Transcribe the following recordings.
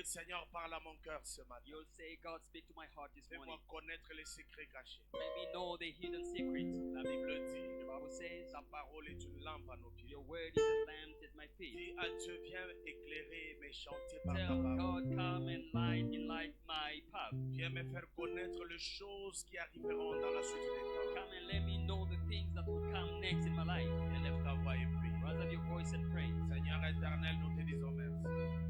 dire, Seigneur, parle à mon cœur ce matin. You'll say, God, speak to my heart this Fais-moi morning. connaître les secrets cachés. Let me know the hidden secrets. La Bible The dit, Bible says, ta parole est une lampe à nos pieds. your word is a lamp at my feet. Dis à Dieu, viens éclairer mes chantiers par ta Tell parole. God, come and light my path. Viens me faire connaître les choses qui arriveront dans la suite des temps. Come and let me know the things that will come next in my life. Élève ta voix et prie. Raise up your voice and pray. Seigneur éternel, nous te disons merci.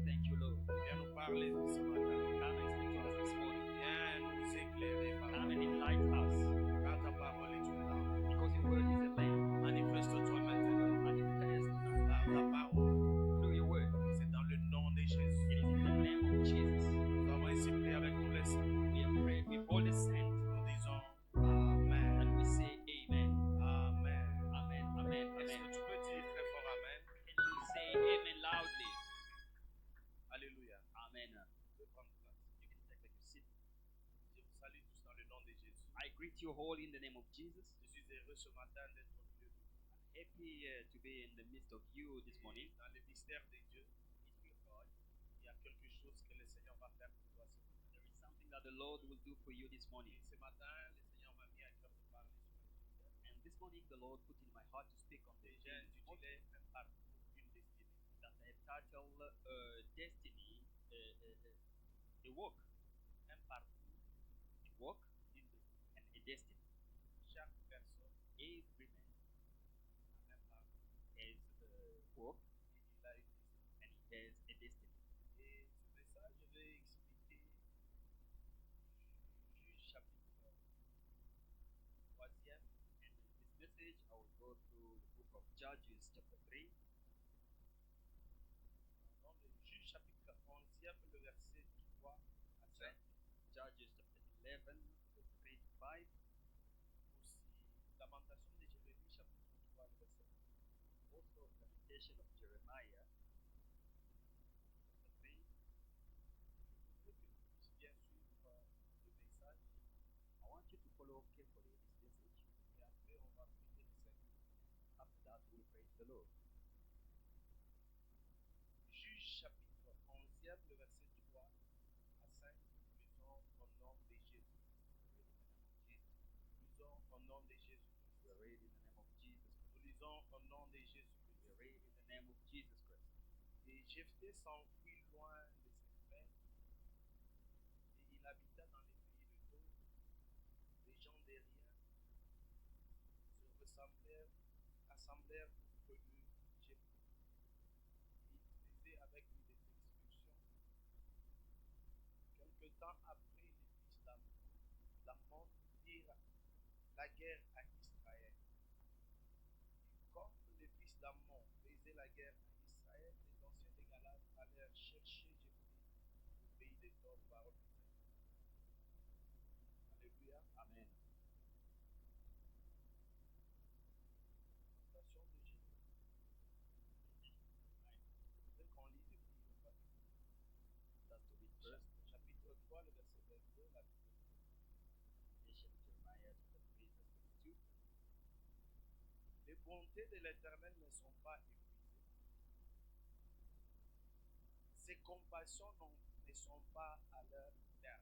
Thank you, Lord. Viens nous parler ce matin. Come and speak to us this morning. Viens nous éclairer par Come ta and parole. enlighten us. Car ta parole est une lampe. Because your word is a lamp. Manifeste-toi maintenant Manifest par ta parole. through your word. C'est dans le nom de Jésus. It is in the name of Jesus. Nous avons ainsi prié avec tous les saints. We have prayed with all the saints. Nous disons Amen. And we say amen. Amen. Amen. Amen. Est-ce Amen. que tu peux dire très fort Amen? Can you say amen loudly? Alléluia. Amen. Tu peux prendre place. You can take like your seat. Je vous salue tous dans le nom de Jésus. I greet you all in the name of Jesus. Je suis heureux ce matin d'être au milieu de vous. Happy to be in the midst of you this morning. Dans le mystère de Dieu, Mystery of God. il y a quelque chose que le Seigneur va faire pour toi ce matin. There is something that the Lord will do for you this morning. Et ce matin, le Seigneur m'a mis à cœur de parler sur un sujet. And this morning the Lord put in my heart to speak on the J'ai intitulé un parcours, une destinée. that I have titled Destiny, a walk, Un parcours, a walk une destinée. and a destiny. Chaque personne Every man a un parcours has a walk et il a une destinée. and he has a destiny. Et ce message, je vais expliquer Juge chapitre 3e. And in this message, I will go through the book of Judges, chapter 3. Dans le Juge chapitre 11e, le verset 3 à 5. Judges chapter 11, verse 3 to 5. Aussi, Lamentation de Jérémie chapitre 3, le verset 1. Also, Lamentation of Jeremiah, chapter 3. Je veux que tu puisses bien suivre le message I want you to follow carefully this message. et après on va prier le Seigneur. After that, we'll praise the Lord. Juge chapitre 11e, le verset 3 à 5. Lisons au nom de Jésus. Lisons au nom de Jésus. We are read in the name of Jesus Christ. Nous lisons au nom de Jésus. We are read in the name of Jesus Christ. Et Jephthé s'enfuit loin de ses frères, et il habita dans les pays de Tours. Les gens des riens se assemblèrent contre lui Jephthé. Et ils faisaient avec lui des expulsions. Quelque temps après, les fils d'Ammon firent la guerre à Israël. Et comme les fils d'Ammon faisaient la guerre à Israël, les anciens de Galade allèrent chercher Jephthé au pays des Tours, parole du Seigneur. Alléluia. Amen. Lamentation de Jérémie. Je voudrais qu'on lise et puis on va lire. That's to read first. Chapitre 3, le verset 22, la Bible dit, Lamentation of Jeremiah, chapter 3, verse 22. les bontés de l'Éternel ne sont pas épuisées. Ses compassions ne sont pas à leur terme.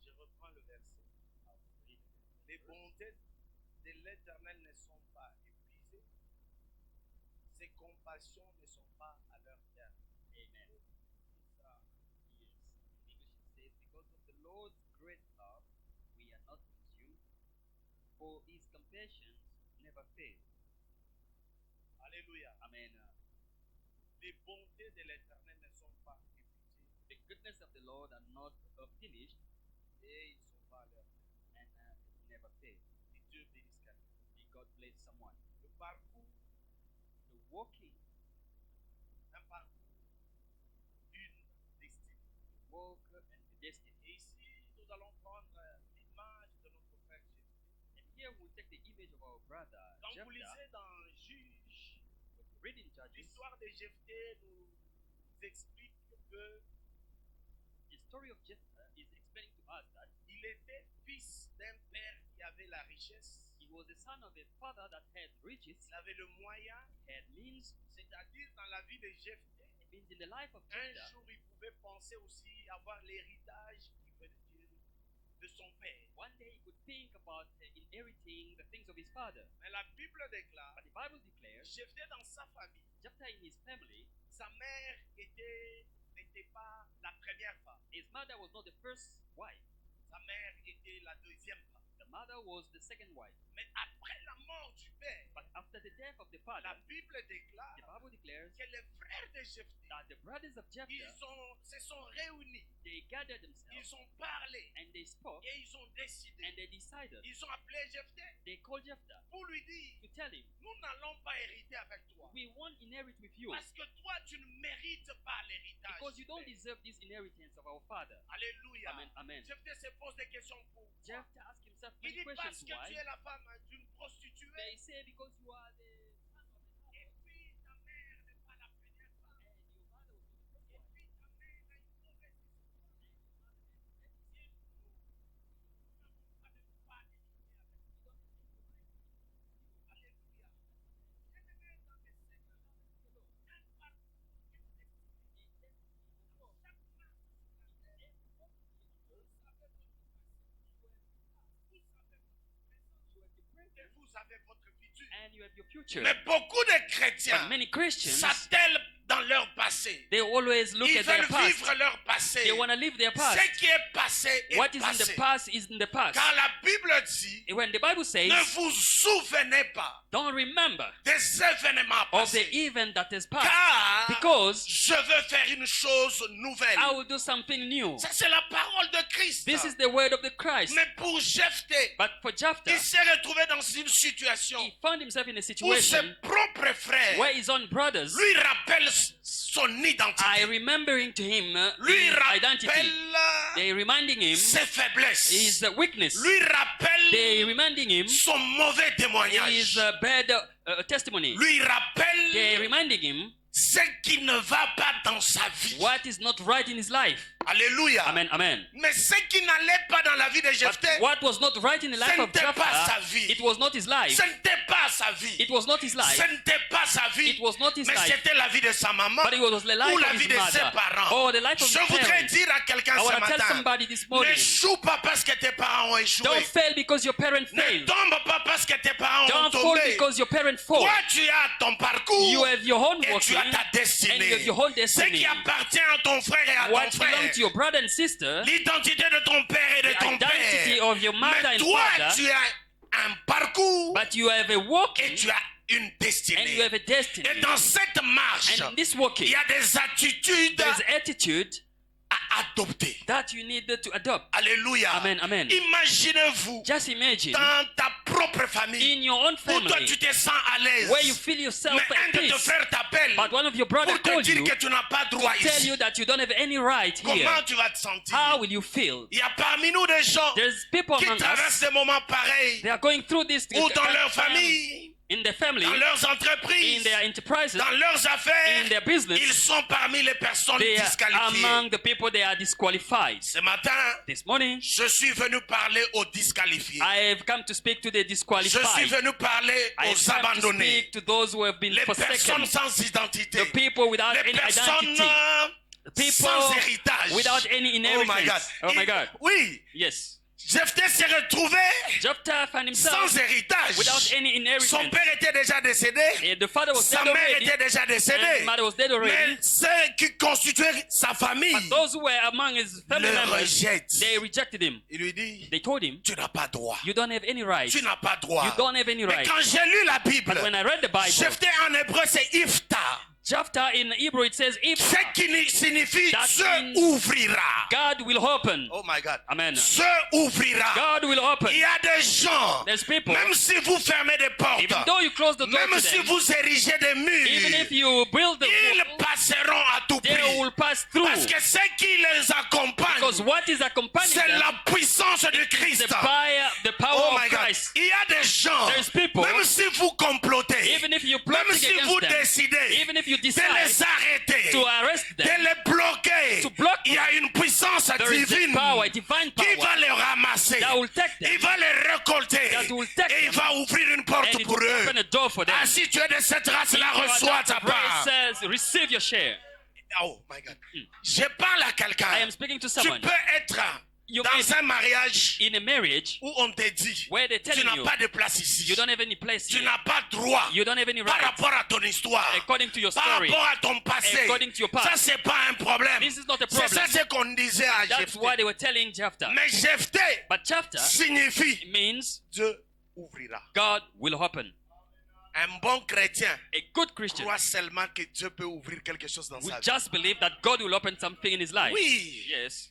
Je reprends le verset. I'll read it. Les bontés de l'Éternel ne sont pas épuisées. Ses compassions ne sont pas à leur terme. Amen. C'est ça. Yes. In English it says, because of the Lord's great love, we are not consumed, for his compassions never fail. Alléluia. Amen. Les bontés de l'Éternel ne sont pas épuisées The goodness of the Lord are not finished et ils ne sont pas à leur terme. and never fail. Et Dieu bénisse quelqu'un. May God bless someone. Le parcours, The walking, un parcours, une destinée. the walk, and the destiny. Et ici, nous allons prendre l'image de notre frère Jésus. And here we take the image of our brother Quand vous Jephthah. lisez dans Juge, When we read in Judges, l'histoire de Jephthé nous explique que the story of Jephthah is explaining to us that il était fils d'un père qui avait la richesse, he was the son of a father that had riches, il avait le moyen, had means. c'est-à-dire dans la vie de Jephthé, It means in the life of un Jephthah, jour il pouvait penser penser aussi avoir l'héritage qui veut dire de son père. One day he could think about inheriting the things of his father. Mais la Bible déclare, But the Bible declares, Jephthé dans sa famille, Jephthah in his family, sa mère n'était pas la première femme. his mother was not the first wife. Sa mère était la deuxième femme. The mother was the second wife. Mais après la mort du père, But after the death of the father, la Bible déclare the Bible declares que les frères de Jephthé, that the brothers of Jephthah, se sont réunis, they gathered themselves ils ont parlé and they spoke et ils ont décidé. and they decided, Ils ont appelé Jephthé they called Jephthah pour lui dire, to tell him, nous n'allons pas hériter avec toi. we won't inherit with you Parce que toi, tu ne mérites pas l'héritage. because you du don't père. deserve this inheritance of our father. Alléluia. Amen, amen. Jephthé se pose des questions pour toi. Jephthah asked himself Il many dit parce questions que why. tu es la femme d'une prostituée They say because you are the son of an et harlot puis ta mère n'est pas la première femme. and your mother was not the first Et wife. puis ta mère a une mauvaise histoire. Et nous n'avons pas de droit d'hériter avec toi. Alléluia. Bien-aimés dans le Seigneur, un parcours d'une destinée. Alors, chaque marche sur la terre, vous savez votre passé, vous savez votre présent, et vous avez votre futur. And you have your future. Mais beaucoup de chrétiens But many Christians, s'attellent dans leur passé. they always look Ils at their veulent past. vivre leur passé. They want to live their past. Ce qui est passé est What is in passé. the past is in the past. Car la Bible dit, When the Bible says, ne vous souvenez pas don't remember des événements of the passés. event that has passed, Car because je veux faire une chose nouvelle. I will do something new. Ça, c'est la parole de Christ. This is the word of the Christ. Mais pour Jephthé, But for Jephthah, il s'est retrouvé dans une situation he found himself in a où ses situation propres frères where his own brothers lui rappellent son identité. are remembering to him Lui his identity. rappellent They reminding him ses faiblesses. his weakness. Lui rappellent They reminding him son mauvais témoignage. his bad testimony. Lui They rappellent reminding him ce qui ne va pas dans sa vie. what is not right in his life. Alléluia. Amen, amen. Mais ce qui n'allait pas dans la vie de But Jephthé, what was not right in the life ce of n'était pas sa Jephthah, vie. it was not his life. Ce n'était pas sa vie. It was not his life. Ce n'était pas sa vie. It was not his Mais life. c'était la vie de sa maman But it was the life ou la of vie his de ses mother. parents. Or the life of Je his voudrais parents. dire à quelqu'un I ce want to tell matin, somebody this morning, n'échoue pas parce que tes parents ont échoué. don't fail because your parents Ne failed. tombe pas parce que tes parents ont Don't fall tombé. because your parents fall. Toi, tu as ton parcours You have your own et tu walking as ta and you destinée. have your whole Ce destiny. qui appartient à ton frère et à What ton belongs frère. to your brother and sister, L'identité de ton père et de the ton identity père. of your mother Mais and toi, father, tu as un parcours but you have a et walking tu as une and you destinée. have a destiny. Et dans cette marche, And in this il walking, y a des attitudes there's attitude à adopter. that you need to adopt. Alléluia. Amen, amen. Imaginez-vous Just imagine dans ta propre famille in your own où toi family tu te sens à l'aise. where you feel yourself Mais un at de tes peace, frères t'appelle but one of your brothers pour te called dire you que tu n'as pas droit to tell ici. you that you don't have any right here. Comment tu vas te sentir? How will you feel? Il y a parmi nous des gens There's people qui among traversent us, des moments pareils they are going through this ou dans leur time famille, in their family, dans leurs in entreprises, their enterprises, dans leurs affaires. in their Ils business. sont parmi les personnes They are disqualifiées. among the people they are disqualified. Ce matin, This morning, je suis venu parler aux disqualifiés. I have come to speak to the Je suis disqualified. venu parler I aux have come to abandonnés. speak to those who have been Les forsaken, personnes sans identité. the people without Les any personnes identity, people sans héritage. without any Oh my God. inheritance. Oh my God. Oui, Yes. Jephthé s'est retrouvé Jephthah found himself sans héritage. without any Son inheritance. père était déjà décédé. And the father was Sa dead mère already. était déjà And décédée. the mother was dead already. Mais ceux qui constituaient sa famille But those who were among his family le members, rejettent. they rejected him. Il lui dit, They told him, tu n'as pas droit. you don't have any right. Tu n'as pas droit. You don't have any Mais right. quand j'ai lu la Bible, But when I read the Bible, Jephthé en hébreu c'est Ifta. Jephthah in Hebrew it says, if Ce qui signifie That se means- ouvrira. God will open. Oh my God. Amen. Se ouvrira. God will open. Il y a des gens, There's people, même si vous fermez des portes, even though you close the door même to si them, vous érigez des even murs, if you build the ils wall, passeront à tout they prix. will pass through. Parce que ce qui les accompagne, Because what is accompanying c'est them la puissance de is Christ. the power Oh of my God. Christ. Il y a des gens, There's people, même si vous complotez, even if you plot même si vous against them, décidez even if you de decide les arrêter, to arrest de them, les bloquer, to block il y a une puissance there is a divine power, a divine qui power va les ramasser. that will take them Il va les récolter that will take et il them, va ouvrir une porte and it pour will eux. open a door for them. Ah, si tu es de cette race-là, If you are reçois that ta part. race, says, receive your share. Oh my God. Je parle à I quelqu'un. am speaking to Tu someone. peux être You may dans un mariage be in a marriage où on te dit where they're tu telling n'as you pas de place ici. you don't have any place Tu here. n'as pas droit You don't have any par right rapport à ton histoire, according to your par story. rapport à ton passé. According to your past. Ça, c'est pas un problème. This is not a C'est ça problem. ce qu'on disait à That's Jephthé. what they were telling Jephthah. Mais Jephthé But Jephthah signifie means Dieu ouvrira. God will open. Un bon chrétien A good Christian croit seulement que Dieu peut ouvrir quelque chose dans would sa vie. just believe that God will open something in his life. Oui. Yes.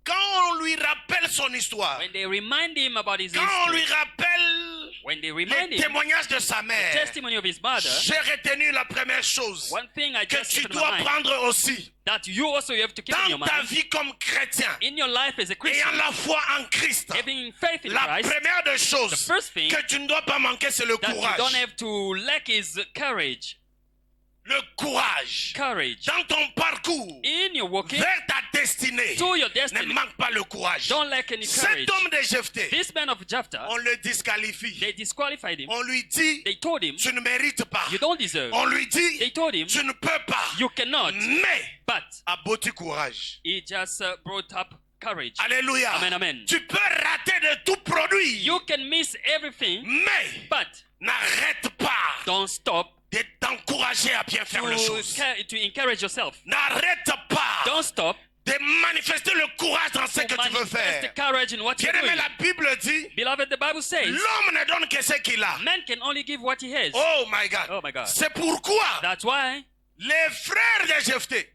Quand on lui rappelle son histoire, When they remind him about his quand on lui history, rappelle when they les remind him témoignages de sa the mère, testimony of his mother, j'ai retenu la première chose one thing I que just tu kept in dois my mind, prendre aussi that you also have to keep in your dans ta mind, vie comme chrétien, in your life as a Christian, ayant la foi en Christ. having faith in La Christ, première des the choses first thing que tu ne dois pas manquer, c'est le that you courage. don't have to lack is courage. Le courage. Courage. Dans ton parcours In your walking vers ta destinée, to your ne destiny, manque pas le courage. don't lack any courage. Cet homme de Jephthé, This man of Jephthah, on le disqualifie. they disqualified him. On lui dit, They told him, tu ne mérites pas. you don't deserve. On lui dit, They told him, tu ne peux pas. you cannot. Mais, But abattu courage. he just brought up courage. Alléluia. Amen, amen. Tu peux rater de tout produit. You can miss everything, Mais, but n'arrête pas don't stop de t'encourager à bien faire les choses. to encourage yourself. N'arrête pas Don't stop de manifester le courage dans ce to que tu veux manifest faire. the courage in what you're Bien-aimé, doing. la Bible dit, Beloved, the Bible says, l'homme ne donne que ce qu'il a. man can only give what he has. Oh my God. Oh my God. C'est pourquoi That's why les frères de Jephthé,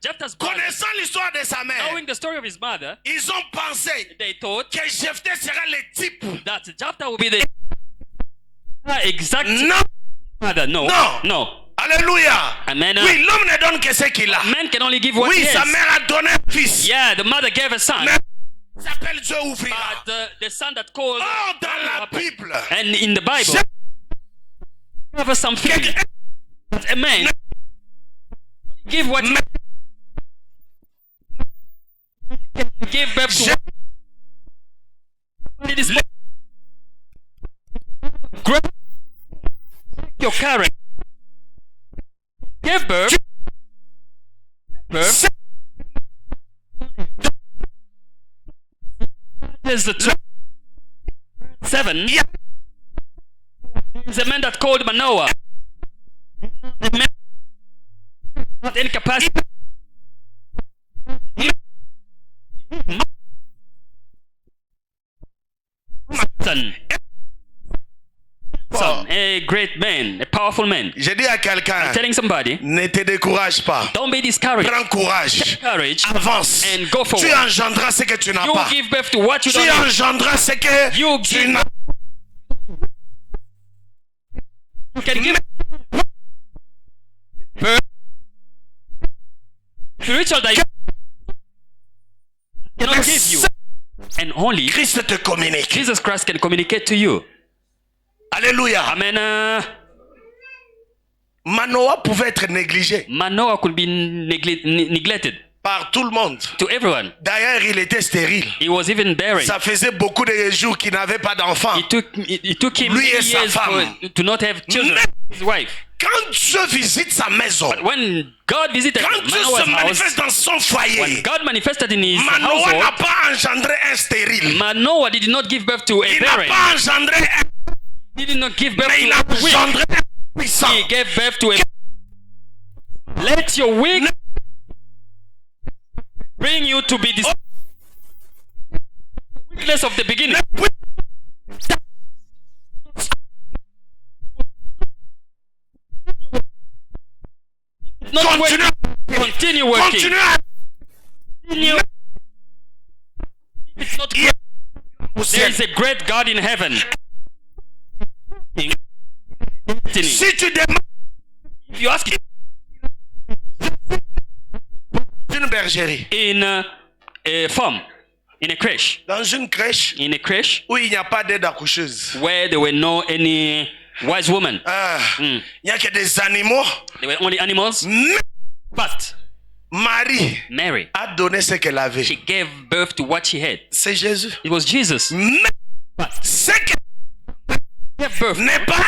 Jephthah's brother, connaissant l'histoire de sa mère, knowing the story of his mother, ils ont pensé they thought que Jephthé sera le type. that Jephthah would be the exact Non, mother. No. Non. No. alléluia. Amen. Oui, l'homme ne donne que ce qu'il a. Man can only give what Oui, he sa has. mère a donné un fils. Yeah, the mother gave a son. Mais il s'appelle Dieu ouvrira. But the son that called Oh, dans la Bible, and in the Bible, have something that a man give what he can give birth to. It is great. Your courage. Give birth. There's the 7. There's a man that called Manoah. The man not any capacity. Son, a great man, a powerful man. j'ai dit à quelqu'un, Telling somebody, ne te décourage pas. don't be discouraged. Prends courage. Courage Avance. and go Tu forward. engendras ce que tu n'as You pas. give birth to what you Tu don't have. engendras ce que You tu give- n'as You can give birth. Spiritual that cannot give you. And only Christ te communique. Jesus Christ can communicate to you. Alléluia. Amen. Manoah pouvait être négligé Manoah could be neglected par tout le monde. to everyone. D'ailleurs, il était stérile. He was even barren. Ça faisait beaucoup de jours qu'il n'avait pas d'enfant. It took him Lui many et sa years femme. to not have children. Mais- His wife. Quand Dieu visite sa maison, But when God visited quand Dieu Manoah's se manifeste house, dans son when foyer, God manifested in his Manoah n'a household, pas engendré un stérile. Manoah did not give birth to a Il n'a barren. pas engendré un, He did not give birth mais il a to a weak. engendré un puissant. He gave birth to a. Let your weak bring you to be this weakness of the beginning. Not Continue, continue working. continue à Continue. It's not Il y a au There ciel. is a great God in heaven. Destiny. Si tu demandes If you ask une bergerie, in a farm, in a crèche, où il n'y a pas d'aide accoucheuse, where there were no any wise woman, il n'y a que des animaux, there were only animals. mais But Marie Mary, a donné ce qu'elle avait. she gave birth to what she had. C'est Jésus. It was Jesus. Mais ce qu'elle Gave birth n'est pas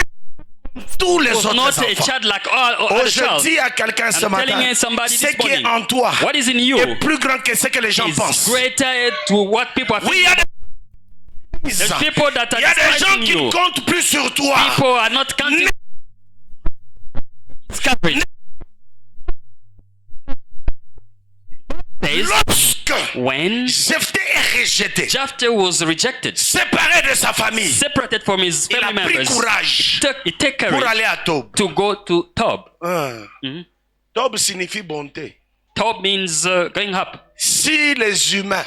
tous les was autres not a enfants. child like all Oh, other je child. dis à quelqu'un ce I'm matin, telling somebody ce this qui est morning, en toi what is in you est plus grand que ce que les gens is pensent. greater to what people are Oui, il y a thinking. des There's people that il are y a des gens despising qui ne you. comptent plus sur toi. People are not counting. Discouraged. Says, Lorsque when Jephthé est rejeté, Jephthah was rejected, séparé de sa famille, separated from his il a family pris members, courage he took pour courage aller à Tob. to go to Tob. Mhm. Tob signifie bonté. Tob means going up. Si les humains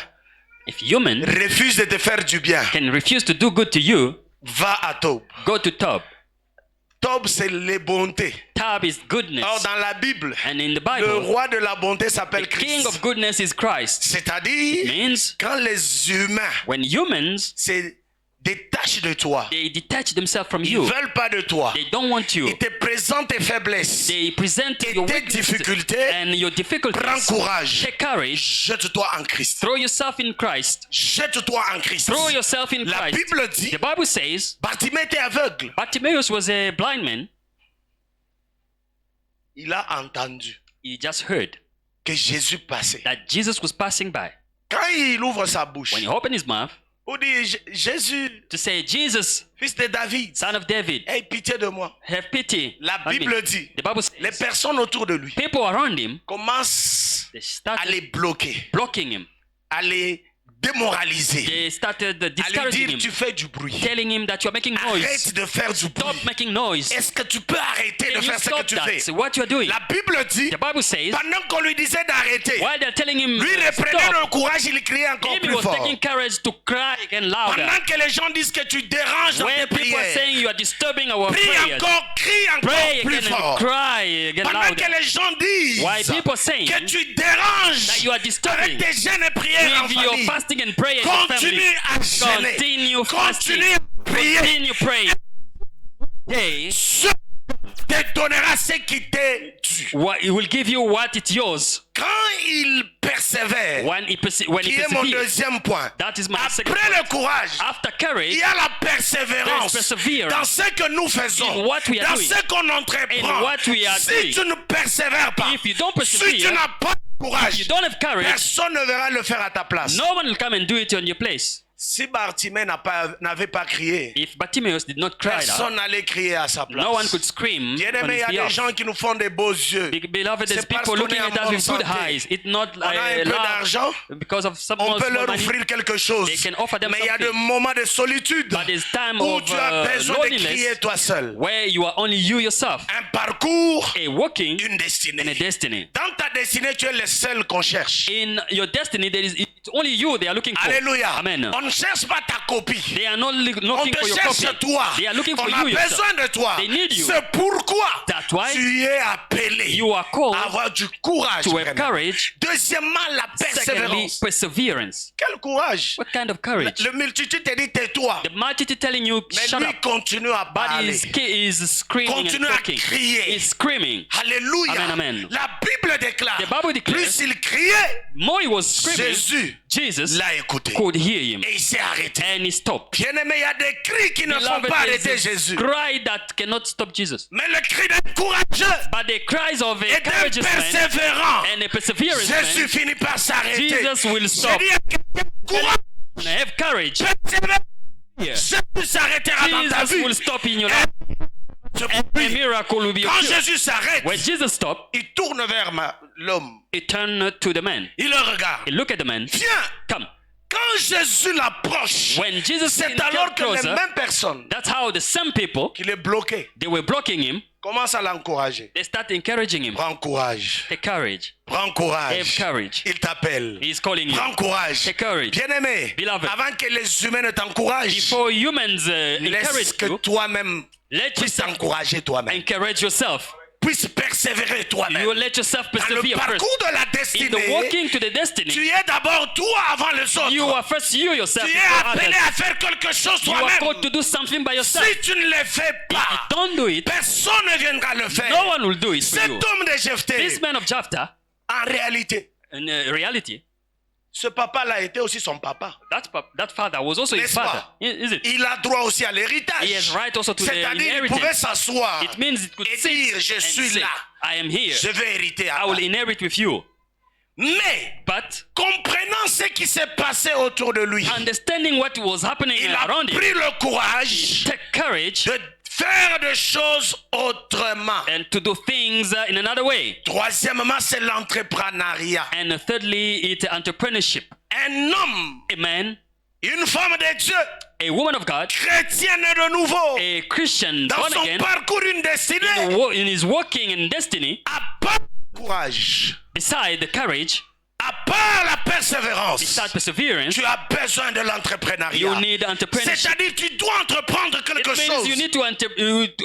If human refusent de te faire du bien, can refuse to do good to you, va à Tob. go to Tob. Tob, c'est les bontés. Tob is goodness. Or, dans la Bible, And in the le Bible, roi de la bonté the s'appelle king Christ. of goodness is Christ. C'est-à-dire, Means quand les humains when humans, se détachent de toi, they detach themselves from ils you. ne veulent pas de toi, They don't want you. ils te présentent tes faiblesses, They present et your tes weaknesses difficultés, and your prends difficulties. courage, Take courage. jette-toi en Christ. Throw yourself in Christ. Jette-toi en Christ. Throw yourself in La Christ. Bible dit, The Bible says Bartimée était aveugle. Bartimaeus was a blind man. Il a entendu He just heard que Jésus passait. that Jesus was passing by. Quand il ouvre sa bouche, When he opened his mouth il dit, Jésus, to say, Jesus, fils de David, son of David, aie pitié de moi. have pity La on me. Bible dit, The Bible les says personnes autour de lui people around him, commencent they à started les bloquer, blocking him. à les démoraliser, They started à lui discouraging dire him, tu fais du bruit. telling him that you're making noise. Arrête de faire du Stop bruit. making noise. Est-ce que tu peux arrêter de Can you faire ce que stop tu that? fais? What you are doing. La Bible dit, The Bible says, pendant qu'on lui disait d'arrêter, while they're telling him lui reprenait stop, le courage, il criait encore him plus was fort. taking courage to cry again louder. Pendant que les gens disent que tu déranges dans tes When people are prières, saying you are disturbing our crie prayers, encore pray plus again fort. and cry again Pendant louder. que les gens disent Why people are saying que tu that déranges you are avec disturbing tes jeûnes et prières en with your famille, fasting and prayer in your family. continue à jeûner, Continue fasting. continue à prier. Continue praying. Hey, Ce te donnera ce qui t'est dû. he will give you what is yours. Quand il persévère, When he qui est mon perseveres. deuxième point, That is my second après point. le courage, After il courage, y a la persévérance there's perseverance dans ce que nous faisons, in what we are dans doing, ce qu'on entreprend. in what we are Si doing. tu ne persévères pas, If you don't si tu persevere, n'as pas de if courage, you don't have courage, personne ne verra le faire à ta place. no one will come and do it on your place. Si Bartimée n'avait pas crié, If Bartimaeus did not cry out, personne n'allait crier à sa place. no one could scream on Bien-aimé, il y his a des behalf. gens qui nous font des beaux yeux. Beloved, there's C'est parce people qu'on looking est en at us bonne with good santé. eyes. It's not On a un peu love d'argent, because of some on small peut leur money. offrir quelque chose. They can offer them Mais il y a des something. moments de solitude But there's time où of tu as besoin de loneliness crier toi seul. where you are only you yourself, Un parcours, a walking une in a destinée. destiny. Dans ta destinée, tu es le seul qu'on cherche. In your destiny, it's only you they are looking for. Alléluia. Amen. On ne cherche pas ta copie. They are not On looking te for your cherche copy. toi. They are looking for On a you yourself. besoin de toi. They need you. C'est pourquoi That's why tu es appelé you are called à avoir du courage. to have vraiment. courage. Deuxièmement, la Secondly, persévérance. perseverance. Quel courage. What kind of courage? Le multitude te dit tais-toi. The multitude telling you, Mais shut lui up. continue à But parler. is screaming and Continue à talking. crier. He's screaming. Alléluia. Amen, amen. La Bible déclare. The Bible declares, Plus il criait, more he was screaming, Jésus Jesus l'a écouté. could hear him. Et il s'est arrêté. And he stopped. Bien-aimé, il y a des cris qui ne font Beloved, pas there's arrêter a Jésus. cry that cannot stop Jesus. Mais le cri d'un courageux But the cries of a et d'un courageous man persévérant, and a perseverance Jésus man, finit par s'arrêter. Jesus will J'ai stop. dit à quelqu'un, courage, Have courage. persévère. Yeah. Jésus s'arrêtera dans ta Jesus vie. will stop in your life. A miracle will be Quand occurred. Jésus s'arrête, When Jesus stopped, il tourne vers l'homme. he turned to the man. Il le regarde. He looked at the man. Viens. Come. Quand Jésus l'approche, When Jesus c'est came alors que les closer, mêmes personnes that's how the same people, qui les bloquaient they were blocking him. commencent à l'encourager. They start encouraging him. Prends courage. Take courage. Prends courage. Have courage. Il t'appelle. He's calling you. Prends courage. Take courage. Bien-aimé, Beloved. avant que les humains ne t'encouragent, Before humans laisse encourage que you, toi-même let puisses yourself t'encourager toi-même. encourage yourself. Puisses persévérer toi-même. You let yourself Dans le persevere first. parcours de la In the destinée, walking to the tu destiny, es d'abord toi avant les autres. you are first you yourself. Tu es before appelé others. à faire quelque chose You are called toi-même. to do something by yourself. Si tu ne le fais If you pas, don't do it, personne ne viendra le faire. no one will do it for Cet you. homme de Jephthé, This man of Jephthah, en réalité, in reality, Ce papa-là était aussi son papa. That father was also his N'est-ce father. pas? Is it? Il a droit aussi à He l'héritage. has right also to the C'est-à-dire qu'il pouvait inheritance. s'asseoir It means it could et sit dire, je and suis say, là, I am here. je vais hériter à I will toi. inherit with you. Mais, But comprenant ce qui s'est passé autour de lui, understanding what was happening il a around him, pris le courage take courage de faire des choses autrement. and to do things in another way. Troisièmement, c'est l'entrepreneuriat. And thirdly, it's entrepreneurship. Un homme, A man, une femme de Dieu, a woman of God, chrétienne de nouveau, a Christian dans born son again, parcours, une destinée, in his walking in destiny, à part le courage, beside the courage, à part la persévérance, beside perseverance, tu as besoin de you l'entrepreneuriat. need entrepreneurship. C'est-à-dire tu dois entreprendre It quelque means chose you need to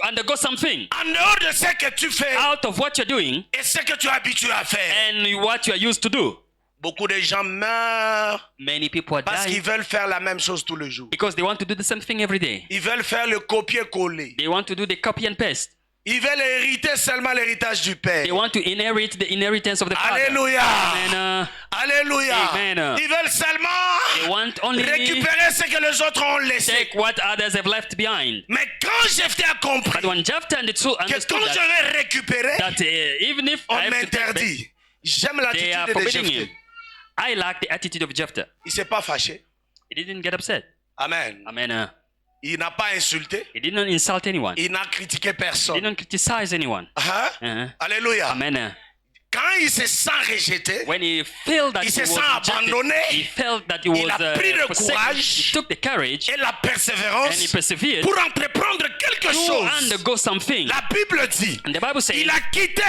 undergo something en dehors de ce que tu fais out of what you're doing et ce que tu es habitué à faire. and what you are used to do. Beaucoup de gens meurent Many people are parce qu'ils dying veulent faire la même chose tous les jours. because they want to do the same thing every day. Ils veulent faire le copier-coller. They want to do the copy and paste. Ils veulent hériter seulement l'héritage du Père. They want to inherit the inheritance of the Father. Alléluia. Amen. Alléluia. Amen. Ils veulent They seulement want only récupérer ce que les autres ont laissé. take what others have left behind. Mais quand Jephthé a compris But when Jephthah que understood quand je vais récupérer, that even if on I have to take back, m'interdit. J'aime they are l'attitude de forbidding him. Jephthé. I like the attitude of Jephthah. Il ne s'est pas fâché. He didn't get upset. Amen. Amen. Il n'a pas insulté. He didn't insult anyone. He Il n'a critiqué personne. didn't criticize anyone. Hein? Uh-huh. Alléluia. Amen. Quand il se sent rejeté, When he felt that Il he se was sent rejected, abandonné. he felt that he Il was a pris le forsaken. courage. He took the courage et la and he persévérance persevered pour entreprendre quelque to chose. undergo something. La Bible dit, And the Bible says il a quitté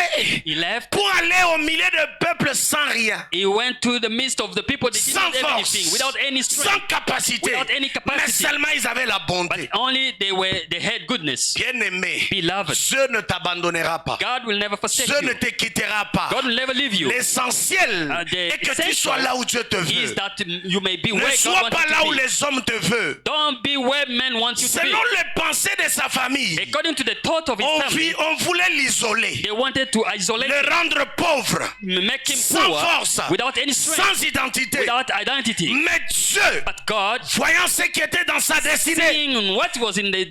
he left. pour aller au milieu de peuple sans rien, He went to the midst of the people that didn't sans have anything, force, without any sans strength, capacité, without any mais capacity. seulement ils avaient la But bonté. only they had goodness. Bien-aimé, Beloved, Dieu ne t'abandonnera pas. God will never forsake Dieu ne you. te quittera pas. God will never leave you. L'essentiel The est que tu essential sois là où Dieu te is veut. that you may be Ne where God sois wants pas you là to où be. les hommes te veulent. Don't be where men want you to be. Selon les pensées de sa famille, According to the thought of his family, on voulait l'isoler, they wanted to isolate le him, rendre pauvre, make him sans poor, force, without any strength, sans identité. without identity. Mais Dieu, But God, voyant ce qui était dans sa destinée, seeing what was in the,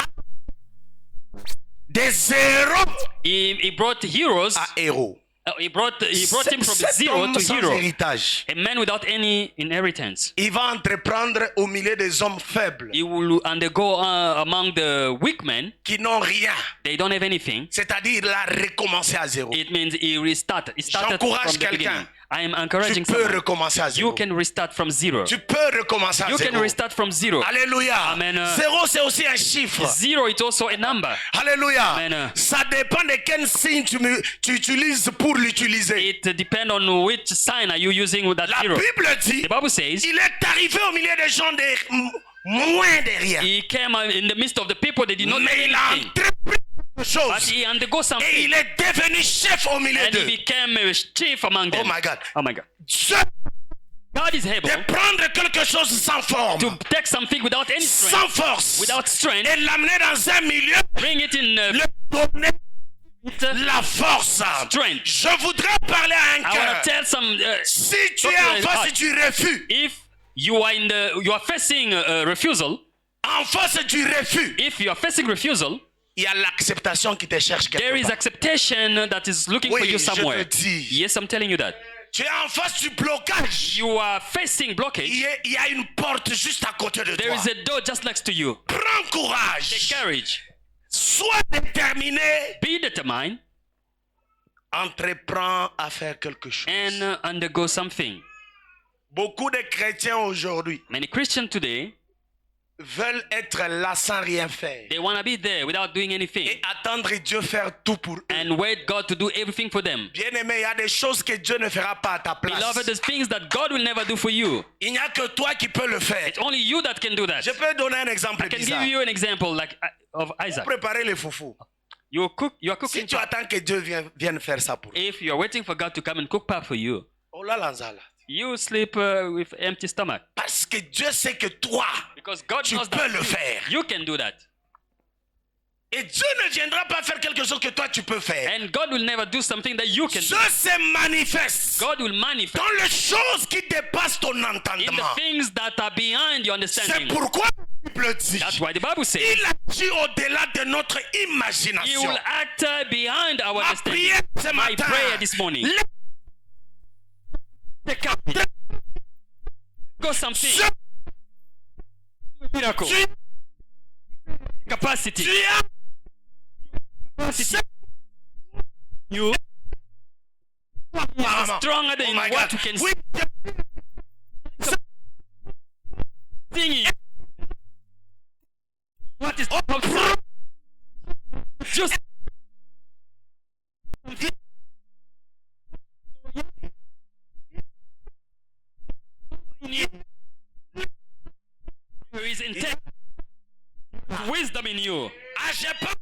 des héros he brought heroes. à héros. He brought him from Cet zero homme to sans hero. héritage, A man without any inheritance. il va entreprendre au milieu des hommes faibles He will undergo among the weak men. qui n'ont rien. They don't have anything. C'est-à-dire, il a recommencé à zéro. It means he restarted. He started J'encourage from the quelqu'un. beginning. I am Tu encouraging peux someone. recommencer à You zéro. can restart from zero. Tu peux recommencer à You can zéro. restart from zero. Alléluia. Amen. Zéro, c'est aussi un chiffre. Zero is also a number. Alléluia. Amen. Ça dépend de quel signe tu utilises pour l'utiliser. It depends on which sign are you using with that La zero. Bible dit, The Bible says il est arrivé au milieu des gens moins de rien. he came in the midst of the people that did not Mais have il a anything. entrepris quelque But chose. he undergo Et something. il est devenu chef au milieu And he d'eux. became a chief among them. Oh my God. Oh my God. Dieu God is able de prendre quelque chose sans forme, to take something without any strength, sans force, without strength, et l'amener dans un milieu, bring it in le donner la force. strength. Je voudrais parler à un I want to cœur. tell some. Si tu es en face du refus, If you are facing refusal, en face du refus, if you are facing refusal, il y a l'acceptation qui te cherche there quelque is part. acceptation that is looking for Oui, you je somewhere. te dis. Yes, I'm telling you that. Tu es en face du blocage. You are facing blockage. Il y a une porte juste à côté de There toi. is a door just next to you. Prends courage. Take courage. Sois déterminé. Be determined Entreprends à faire quelque chose. and undergo something. Beaucoup de chrétiens aujourd'hui Many Christians today, veulent être là sans rien faire they want to be there without doing anything et attendre Dieu faire tout pour eux. and wait God to do everything for them. Bien-aimé, il y a des choses que Dieu ne fera pas à ta place. Beloved, there's things that God will never do for you. Il n'y a que toi qui peux le faire. It's only you that can do that. Je peux donner un exemple I can bizarre. give you an example like of Isaac. Préparer les foufous. You are Si cooking. tu attends que Dieu vienne faire ça pour toi. If you are waiting for God to come and cook pap for you, Oh là là, là. you sleep with empty stomach. Parce que Dieu sait que toi, Because God tu knows peux that le faire. you can do that. Et Dieu ne viendra pas faire quelque chose que toi tu peux faire. And God will never do something that you can Dieu do. se manifeste God will manifest dans les choses qui dépassent ton in the entendement. things that are behind your C'est understanding. pourquoi la Bible dit, That's why the Bible says il agit au-delà de notre He imagination. will act behind our Ma understanding. prière ce My matin, prayer this morning. Go something. Miracle. tu Capacity. as Capacity. You are stronger than Oh my what God. you can Oui, see. What is outside? Just there is intent, wisdom in you. ah, j'ai pas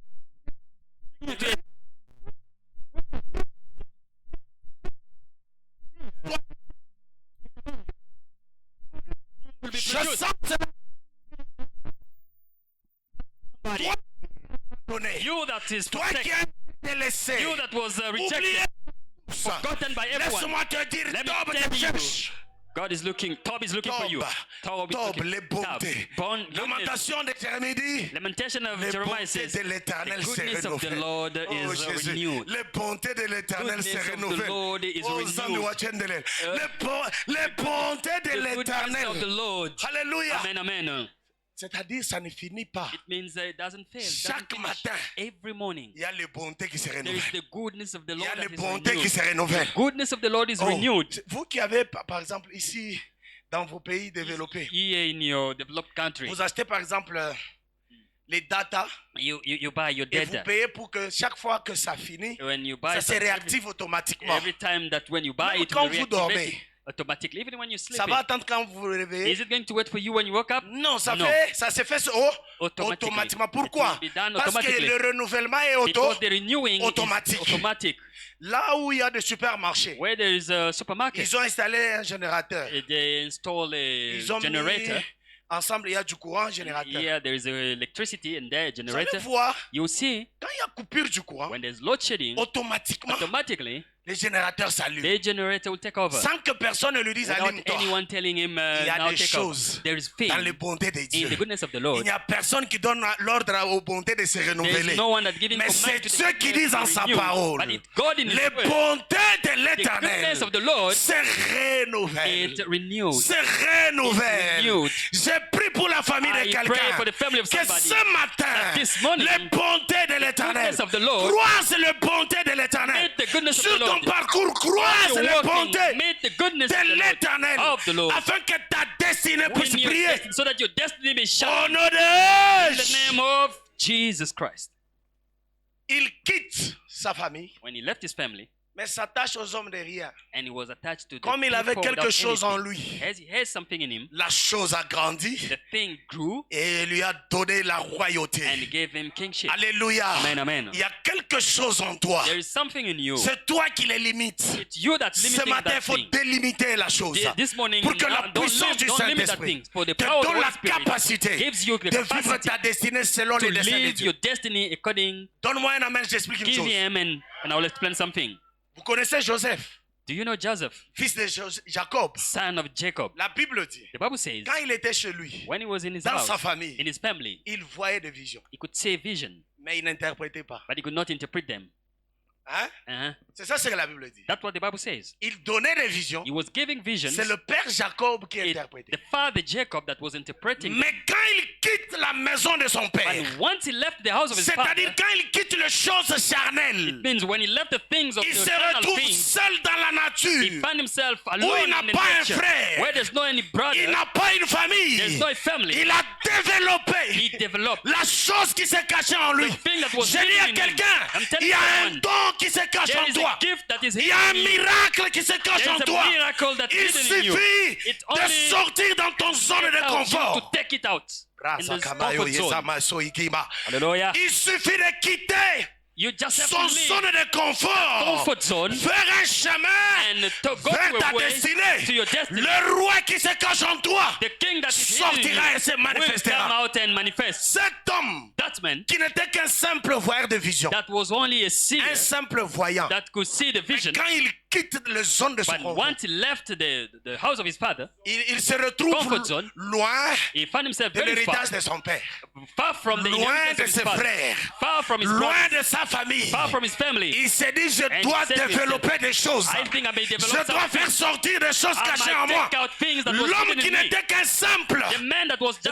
Will be je produced. sens toi donné. You that is Toi qui protected, as été laissé. you that was rejected, Oubliez ça. forgotten by everyone. Laisse-moi te dire, Let me Tob tell te you, cherche. God is looking. Tob is looking for you. Tob is Tob, looking. les bontés. Goodness. Lamentation de Jérémie dit, Lamentation of les Jeremiah bontés says, de l'Éternel the se goodness of the renouvellent. Lord Oh is Jésus, renewed. les bontés de l'Éternel se Goodness of the renouvellent. Lord is Oh, renewed. Zami Wachendele. Les bontés de The goodness of the l'Éternel. Lord. Alléluia. Amen, amen. C'est-à-dire, ça ne finit pas. It means it doesn't fail. It doesn't Chaque finish. matin, Every morning, il y a les bontés qui se there is renouvellent. the goodness of the Il y Lord a that les is bontés qui renewed. se renouvellent. Goodness of the Lord is Oh, renewed. vous qui avez, par exemple, ici, dans vos pays développés, Here in your developed country, vous achetez par exemple les data you buy your et vous data. payez pour que chaque fois que ça finit, When you ça buy se something, réactive automatiquement. every time that when you buy Même it, quand will vous reactivate dormez, it automatically. Even when you sleep, ça va attendre quand vous vous réveillez. is it going to wait for you when you wake up? Non, ça No. se fait automatiquement. It Pourquoi? will be done Parce que automatically. le renouvellement est Because the renewing automatique. is automatic. Là où il y a des supermarchés, Where there is a supermarket, ils ont installé un générateur. they install a Ils ont generator. mis ensemble, il y a du courant générateur. Here there is electricity in there, Vous allez generator. voir, You see, quand il y a coupure du courant, when there's load shedding, automatiquement, automatically les générateurs s'allument. the generator will take over. Sans que personne ne lui dise Without allume-toi. anyone telling him Il y a now des take over. choses There is dans les faith bontés de in Dieu. the goodness of the Il Lord. n'y a personne qui donne l'ordre aux bontés de se There is renouveler. no one that giving Mais command c'est to the ceux qui goodness disent en to sa renew. parole, But it's God in His les word. bontés de The l'Éternel goodness of the Lord, se renouvellent. it renewed. Se renouvellent. renewed. J'ai prié pour la famille de I pray for quelqu'un the family of que somebody. ce matin, this morning, les bontés de l'Éternel, goodness of the Lord, croise les bontés de l'Éternel. meet the goodness of Sur the ton Lord. parcours, croise You're les walking, bontés meet the goodness de of the Lord. l'Éternel, Of the Lord. afin que ta destinée puisse Win your briller. destiny, so that your destiny may Au shine. nom In de the name of Jesus Christ. il quitte sa famille, When he left his family mais s'attache aux hommes derrière. and he was attached to the Comme il avait people quelque without chose en anything, lui, as he has something in him, la chose a grandi the thing grew et lui a donné la royauté. and he gave him kingship. Alléluia. Amen, amen. Il y a quelque chose en toi. There is something in you. C'est toi qui les limites. It's you that's Ce limiting matin, il that faut thing. délimiter la chose. This morning, Pour que la don't puissance du limit that Saint-Esprit thing. For the te power of the donne Holy la Spirit capacité gives you the de vivre capacity ta destinée selon to les desseins de live Dieu. your destiny according. Donne-moi un amen, j'explique une Give chose. me amen, and I will explain something. Vous connaissez Joseph, Do you know Joseph, fils de Jacob? son of Jacob? La Bible dit, The Bible says, quand il était chez lui, when he was in his dans house, sa famille, in his family, il voyait des visions, he could see a vision, mais il n'interprétait pas. but he could not interpret them. Hein? C'est ça ce que la Bible dit. That's what the Bible says. Il donnait des visions. He was giving visions. C'est le père Jacob qui interprétait. The father Jacob that was interpreting. Mais quand il quitte la maison de son père, And once he left the house of his father, c'est-à-dire quand il quitte les choses charnelles, means when he left the things of il the se eternal retrouve things, seul dans la he nature. found himself Où alone il n'a in the pas un nature, frère. where there's no any brother, Il n'a pas une there's famille. no family. Il a He développé developed la chose qui s'est cachée en lui. the thing that was J'ai dit à hidden in him. quelqu'un, I'm telling il y a un someone, don qui se cache there en is toi. a gift that is Il y a un hidden in you. miracle qui se cache There en is a toi. miracle that's Il hidden in you. suffit It's de only sortir dans ton zone de out you confort. to take it out in Rasa this kamayo comfort zone. yesama soikima. Hallelujah. Il suffit de quitter You just have son to leave zone de confort, comfort zone faire un chemin and to go vers to ta a way destinée. to your destiny. Le roi qui se cache en toi The king that is sortira et se hidden will come manifestera. out and manifest. Cet homme That man qui n'était qu'un simple voyeur de vision, that was only a seer un simple voyant, that could see the vision, quand il quitte la zone de son but confort, once he left the house of his father, il se retrouve comfort zone, loin he found himself de very l'héritage de son père, far from the loin inheritance de of his ses father, frères, far from his loin brothers, de sa famille. far from his family. Il s'est dit, je And dois he said to développer des choses. I think I may Je develop dois something. faire sortir des choses I cachées en might moi. take out things that was L'homme hidden qui in me. n'était qu'un simple The man that was just a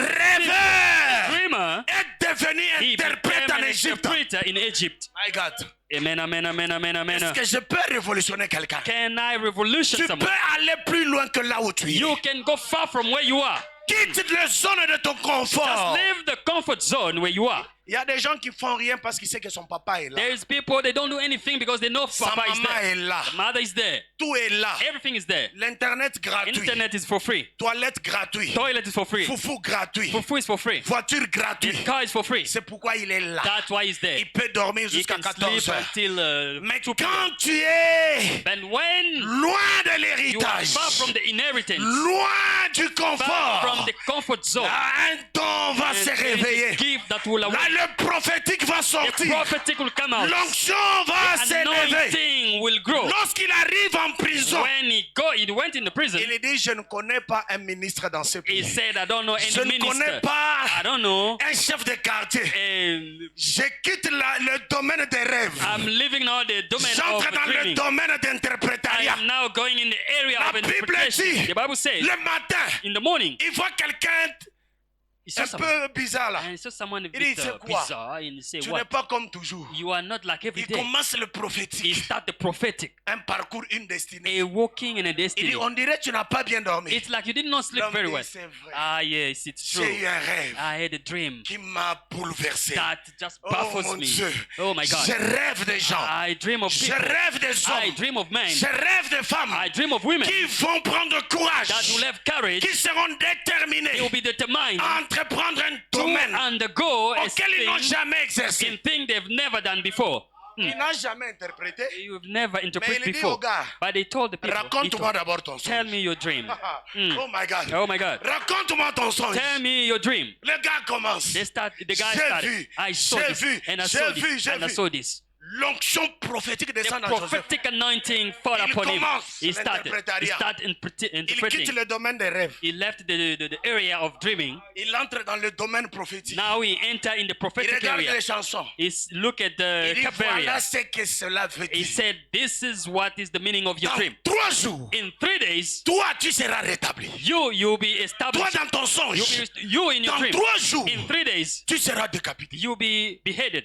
rêveur dreamer, est devenu he interprète became en an Égypte. interpreter in Egypt. My God. Amen, amen, amen, amen, amen. Est-ce que je peux révolutionner quelqu'un? Can I revolution Tu someone? peux aller plus loin que là où tu es. You can go far from where you are. Quitte la zone de ton Just confort. leave the comfort zone where you are. Il y a des gens qui font rien parce qu'ils savent que son papa est là. There's people, they don't do anything because they know Sa Papa is maman there. est là. The mother is there. Tout est là. Everything is there. L'internet gratuit. Internet is for free. Toilette gratuit. Toilet is for free. Foufou gratuit. Fufu is for free. Voiture His gratuite. car is for free. C'est pourquoi il est là. That's why he's there. Il peut dormir He jusqu'à can 14 sleep heures. until Mais 2 p.m. quand tu es And when loin de you are l'héritage, far from the inheritance, loin du far confort, from the comfort zone, là, un don va and se there is réveiller. a gift that will Là, awake. le prophétique va The sortir. prophetic will come out. L'onction va s'élever. Anointing will grow. Lorsqu'il arrive en prison, When he went in the prison, il dit, je ne connais pas un ministre dans ce he pays. said, I don't know Je any ne connais minister. pas I don't know. un chef de quartier. And Je quitte le domaine des rêves. I'm living now the domain of J'entre dans le dreaming. domaine I d'interprétariat. am now going in the area La of Bible interpretation. dit, The Bible says, le matin, in the morning, il voit quelqu'un he saw un someone, peu bizarre là. and he saw someone a Il dit, bit c'est quoi? bizarre, and he said, Tu n'es what? pas comme toujours. You are not like every Il day. commence le He prophétique. start the prophetic, Un parcours, une destinée. a walking in a Il destiny. dit, on dirait que tu n'as pas bien dormi. It's like you did not sleep L'homme very dit, well. c'est vrai. Ah yes, it's true. J'ai eu un rêve I had a dream qui m'a bouleversé. that just Oh baffles mon me. Dieu. Oh my Je God. rêve des gens. I dream of Je people. rêve des I hommes. dream of men. Je rêve des femmes I dream of women qui vont prendre courage, that will have courage. qui seront They déterminés will be determined à entreprendre un to domaine undergo a auquel ils n'ont thing jamais exercé. in thing they've never done before. Ils n'ont jamais interprété. You've never Mais interpreted il dit aux before. gars, But they told the people, he raconte-moi told, d'abord ton tell songe. me your dream. Oh my God. Oh my God. Raconte-moi ton songe. Tell me your dream. Le gars commence. The guy J'ai started. vu, I saw j'ai this, vu, and I j'ai saw vu, this, j'ai and I vu. saw this. L'onction prophétique The descend dans Joseph. prophetic anointing fall Il upon him. commence He started l'interprétariat. Il quitte interpreting. le domaine des rêves. He left the area of dreaming. Il entre dans le domaine prophétique. Now he enter in the Il prophetic regarde area. les chansons. He look at the Il dit, cap voilà area. ce que cela veut He dire. said, this is what is the meaning of your Dans dream. 3 jours, In 3 days, toi, tu seras rétabli. you'll be Toi, established. dans ton songe, You in your dans dream. 3 jours, In 3 days, tu seras décapité. you'll be beheaded.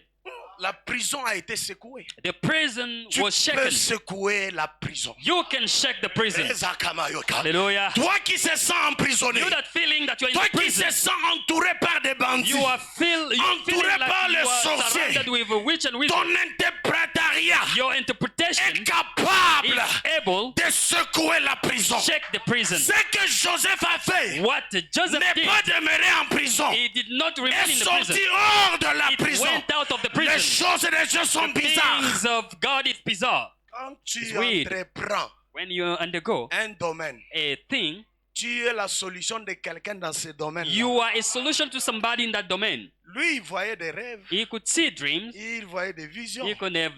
La prison a été secouée. The prison Tu was peux shaken. secouer la prison. You can shake the prison. Ezakamayota. Hallelujah. Toi qui se sens emprisonné, You that feeling that you're in toi the qui se prison. sens entouré par des bandits, You are feeling Entouré par like les you are sorciers. surrounded with a witch and wizard. ton interprétariat Your interpretation est capable is able de secouer la prison. to shake the prison. Ce que Joseph a fait What Joseph n'est did, pas demeurer en prison. he did not remain Est in the sorti prison. hors de la It prison. went out of the Les prison. choses des dieux sont bizarres. Things of God is bizarre. Quand tu It's weird. entreprends When you undergo un domaine, a thing, tu es la solution de quelqu'un dans ce domaine. you are a solution to somebody in that domain. Lui, il voyait des rêves, He could see dreams. il voyait des visions. He could have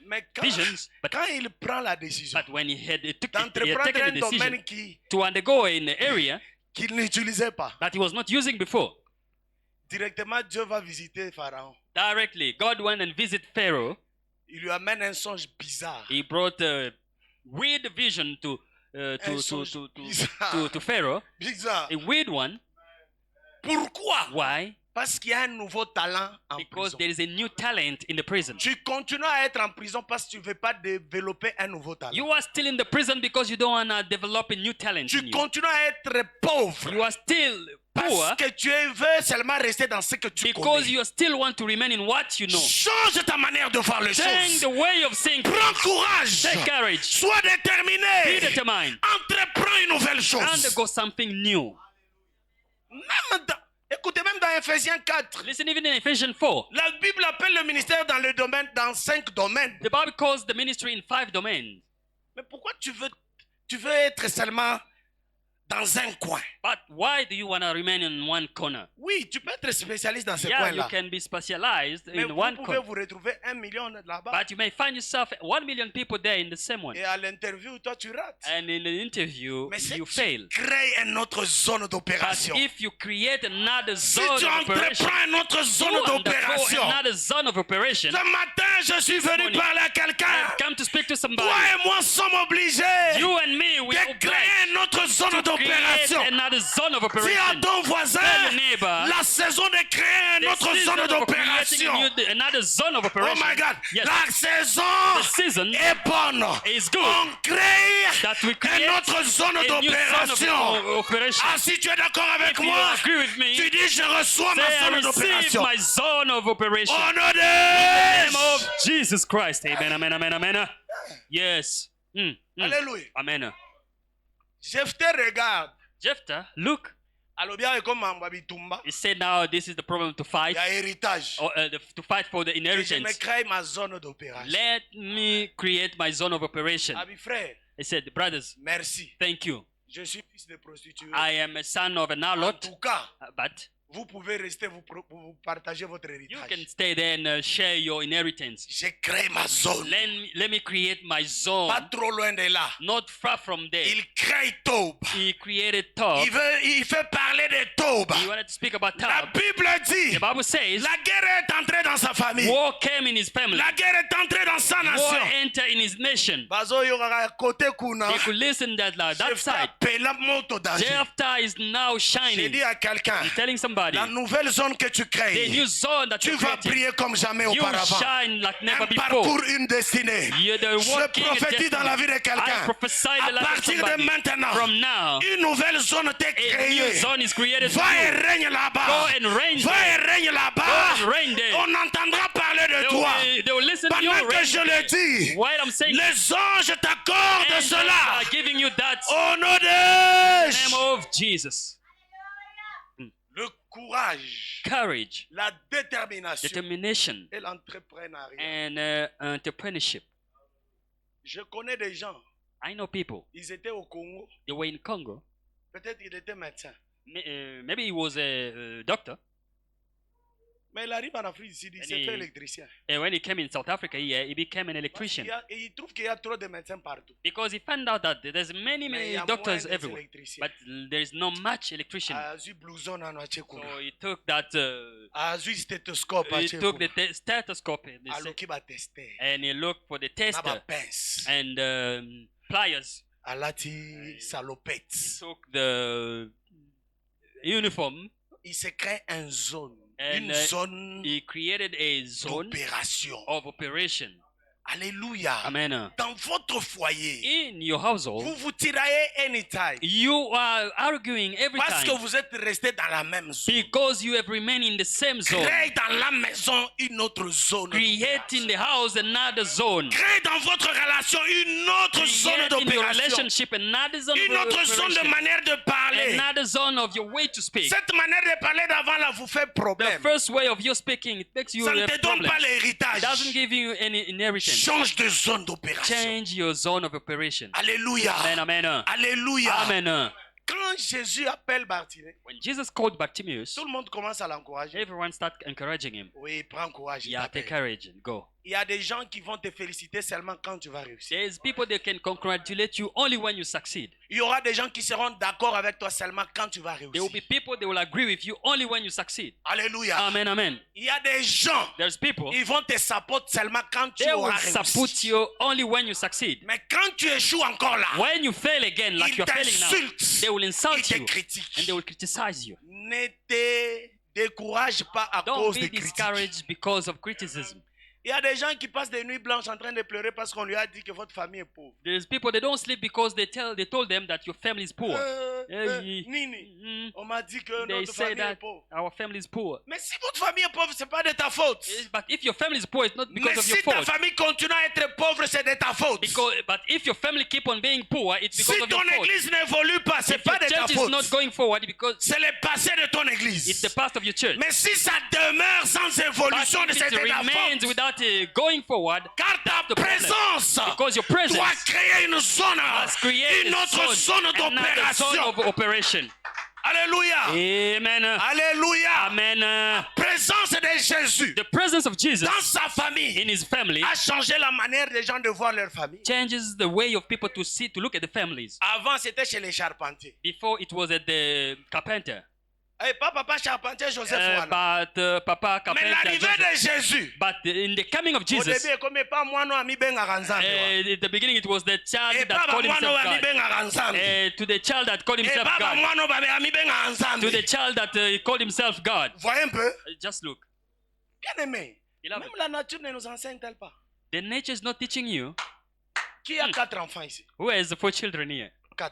Mais quand, visions. But quand il prend la décision when he had he had d'entreprendre taken un the decision domaine to undergo in an area qu'il n'utilisait pas, that he was not using before, directement Dieu va visiter Pharaon. directly God went and visited Pharaoh. Il lui amène un songe bizarre. He brought a weird vision to Pharaoh, Bizarre. a weird one. Pourquoi? Why? Parce qu'il y a un nouveau talent en Because prison. there is a new talent in the prison. Tu continues à être en prison parce que tu ne veux pas développer un nouveau talent. You are still in the prison because you don't want to develop a new talent in Tu you. continues à être pauvre You are still poor parce que tu veux seulement rester dans ce que tu because connais. you still want to remain in what you know. Change ta manière de voir les Change choses. the way of saying Prends things. courage. Take courage. Sois Be déterminé. determined. Entreprends une nouvelle chose. Undergo something new. Écoutez, même dans Ephésiens 4. Listen, even in Ephesians 4, La Bible appelle le ministère dans 5 domaines. the Bible calls the ministry in 5 domains. Mais pourquoi tu veux être seulement dans un coin? But why do you want to remain in one corner? Oui, tu peux être spécialiste dans ce Yeah, you coin-là. can be specialized Mais in vous one pouvez corner. vous retrouver 1 million là-bas. But you may find yourself 1 million people there in the same one. Et à l'interview, toi, tu rates. And in the interview, Mais si you tu fail. crées une autre zone But d'opération, if you create another si zone tu of operation, entreprends une autre you zone undergo d'opération, another zone of operation. ce matin, je suis venu morning, parler à quelqu'un. I've come to speak to somebody. Toi et moi sommes obligés You and me, we are de obliged créer une autre zone to create d'opération. another zone of Dis à operation. ton voisin, Tell your neighbor, la saison de créer une the autre season zone of creating d'opération. another zone of Oh operation. my God, Yes, la saison the season est bonne. is good. On crée That we create une autre zone a new zone d'opération. of operation. Ah, si tu es d'accord avec If you moi, agree with me, tu dis je reçois say ma I zone receive d'opération. my zone of operation. Au nom In the name de of Jesus Christ. Amen, amen, amen, amen. Yes. Alléluia. Amen. Jephthé regarde. Jephthah, look, Alobia est comme Mamba Bitumba. he said now this is the problem to Il fight, y a héritage. or, to fight for the Et je me inheritance. crée ma zone d'opération. Let me create my zone of operation. Ami frère, He said, brothers, merci. thank you. Je suis fils de prostituée. I am a son of an En harlot, tout cas, but vous pouvez rester, vous partagez votre you héritage. can stay there and share your inheritance. J'ai créé ma zone. Let me create my zone, Pas trop loin de là. not far from there. Il crée Tob. He created Tob. Il fait parler de Tob. He wanted to speak about La Tob. Bible dit, The Bible says, la guerre est entrée dans sa famille. war came in his family. La guerre est entrée dans sa War nation. entered in his nation. Bazo yorara côté kuna. He could listen that Jephthé side. appela moto danger. Jephthah is now J'ai shining. dit à quelqu'un, He's telling somebody, la nouvelle zone que tu the crées, new zone that tu you vas created, briller comme jamais you auparavant. shine like never Un before. parcours, une destinée. You're the Je walking prophétise dans la vie de I quelqu'un. prophesy the À life of partir de somebody. maintenant, From now, une nouvelle zone t'est a new créée. zone is created for Va et you. règne Go là-bas. and reign Va there. et règne Go là-bas. and reign there. On entendra parler de toi. They will listen to you. Pendant que reign je le there. dis, While I'm saying, les anges t'accordent angels cela. are giving you that Au nom in de the name of Jesus. le courage, Courage, la détermination determination, et l'entrepreneuriat. and entrepreneurship. Je connais des gens, I know people. ils étaient au Congo, They were in Congo. peut-être qu'il était médecin. Maybe he was a doctor. Mais il arrive en Afrique ici, il s'est Et- fait électricien. And when he came in South Africa, he became an Parce electrician. et il trouve qu'il y a trop de médecins partout. Because he found out that there's many, Mais il y many a doctors moins everywhere. d'électriciens. But there is not much electrician. Azu blouson en Achekuna. So he took that, Azu stéthoscope he took the Achekuna. stethoscope and, they said- Aloki ba tester. and he looked for the Na ba tester pince. and pliers. Alati salopette. Took the uniform. Il se crée une zone. And, Une zone He created a zone d'opération. of operation. Alléluia. Amen. Dans votre foyer, In your household, vous vous tiraillez anytime. you are arguing every Parce que time vous êtes resté dans la même zone. because you have remained in the same zone. Créez dans la maison une autre zone. Create in the house another zone. Créez dans votre relation une autre zone Create in your d'opération. relationship another zone Une of autre zone de operation. manière de parler. Another zone of your way to speak. Cette manière de parler d'avant là vous fait The problème. first way of your speaking, it makes you Ça ne a te donne problem. pas It l'héritage. doesn't give you any inheritance. Change de zone d'opération. Change your zone of operation. Alléluia. Amen, amen. Alléluia. Amen. Quand Jésus appelle Bartimée, When Jesus called Bartimaeus, tout le monde commence à l'encourager. everyone started encouraging him. Oui, prends courage. il Yeah, take t'appelle. courage and go. Il y a des gens qui vont te féliciter seulement quand tu vas réussir. There's people that can congratulate you only when you succeed. Il y aura des gens qui seront d'accord avec toi seulement quand tu vas There will réussir. be people that will agree with you only when you succeed. Alléluia. Amen, amen. Il y a des gens, There's people, ils vont te support seulement quand tu they will auras support réussi. you only when you succeed. Mais quand tu échoues encore là, When you fail again, like ils you're failing now, t'insultent, they will ils insult te you and critiquent. they will criticize you. Ne te décourage pas à Don't cause be des critiques. discouraged because of criticism. Il y a des gens qui passent des nuits blanches en train de pleurer parce qu'on lui a dit que votre famille est pauvre. There's people that don't sleep because they told them that your family is poor. Nini, Mm, on m'a dit que They notre say famille est that pauvre. our family is poor. Mais si votre famille est pauvre, c'est pas de ta faute. But if your family is poor, it's not because Mais of your si ta fault. famille continue à être pauvre, c'est de ta faute. But if your family keep on being poor, it's because Si of your ton fault. église n'évolue pas, c'est If pas your de ta church is faute. not going forward because C'est le passé de ton it's église. the past of your church. Mais si ça demeure sans But évolution de if cette it remains faute, without going forward, car ta the problem. présence because your doit presence créer une zone, must create une a autre zone another zone d'opération. of operation. Alléluia. Amen. Alléluia. Amen. Présence de Jésus The presence of Jesus dans sa famille in his family a changé la manière des gens de voir leur famille. changes the way of people to see, to look at the families. Avant, c'était chez les charpentiers. Before it was at the carpenter, Et pas papa charpentier Joseph Wana. but Papa Mais carpenter. l'arrivée Joseph. de Jésus, But in the coming of au Jesus, début, comme pas moi non ami benga nzambe. at the beginning it was the child Et that papa called moi non himself ami God. benga nzambe. To the child that called Et himself papa God. moi non ami benga To the nzambe. child that called himself God. Voyez un peu. Just look. Bien aimé. Beloved. Même la nature ne nous enseigne-t-elle pas? The nature is not teaching you. Qui a 4 enfants ici? Who has the 4 children here? 4.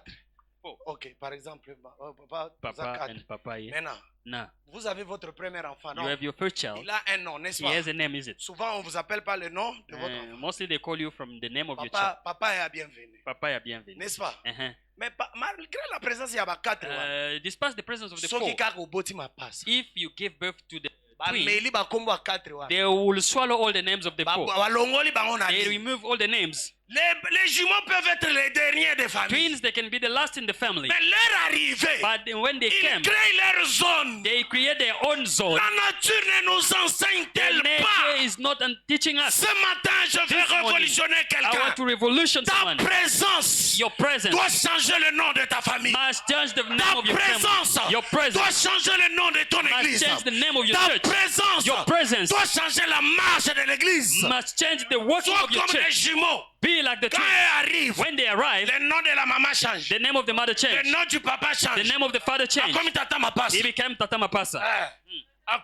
Four. Ok, par exemple, papa, vous avez Papa 4. and Papa here. Maintenant, Now, vous avez votre premier enfant, you non? have your first child. Il a un nom, n'est-ce He pas? has a name, is it? Souvent, on ne vous appelle pas le nom de votre enfant. Mostly they call you from the name of your child. Papa est bienvenu, Papa est bienvenu. n'est-ce pas? Uh-huh. Mais malgré la présence, il y a 4. Despite the presence of the Ceux 4, qui carrent au boti ma passe. if you give birth to the twin, Bameli bakombo a 4. they will swallow all the names of the 4. Balongoli bango na They vie. remove all the names. Les jumeaux peuvent être les derniers des familles. Twins, they can be the last in the family. Mais leur arrivée, But when they ils came, créent leur zone. they create their own zone. La nature ne nous The enseigne-t-elle nature pas? is not teaching us. Ce matin, je vais This morning, révolutionner I quelqu'un. want to revolution Ta someone. présence Your presence doit changer le nom de ta famille. must change the name Ta of your présence family. Your doit presence changer le nom de ton must église. change the name of your Ta church. présence Your presence doit changer la marche de l'église. must change the working Sois of your comme des church. jumeaux. Be like the Quand twins. ils arrivent, When they arrive, le nom de la maman change. the name of the mother Le changed. nom du papa The change. name of the father changed. Comme tata ma passe. He became Tata Mapasa.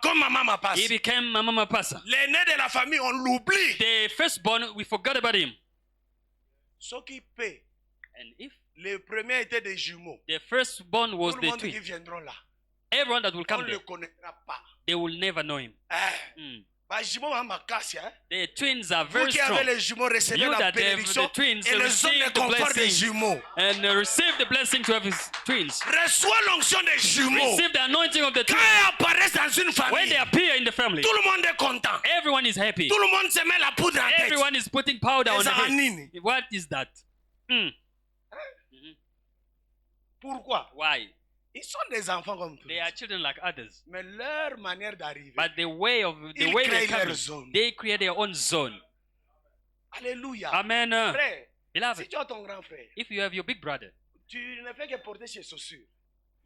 Comme maman ma passe. He became Mama Mapasa. L'aîné de la famille, on l'oublie. The firstborn, we forgot about him. Ceux qui paient, And if les premiers étaient des jumeaux. the firstborn was Tout le the monde qui twin, viendront là, everyone that will on come ne there, le connaîtra pas. they will never know him. Eh, bah, jumeaux, hein, ma casse, hein. The twins are Vous very qui avez strong. les jumeaux, recevez You la that have bénédiction the twins, et le son receive de the confort des blessing. jumeaux. And receive the blessing to have his twins. Reçois l'onction des jumeaux. Receive the anointing of the Quand twins. ils apparaissent dans une When famille, they appear in the family, tout le monde est content. everyone is happy. Tout le monde se met la poudre en tête. Everyone is putting powder on Les the head. aranines. What is that? Pourquoi? Why? Ils sont des enfants comme tous. They are children like others. Mais leur manière d'arriver. But the way Ils they créent come, leur zone. they create their own zone. Alléluia. Amen. Frère, si Beloved, tu as ton grand frère, if you have your big brother, tu ne fais que porter ses chaussures.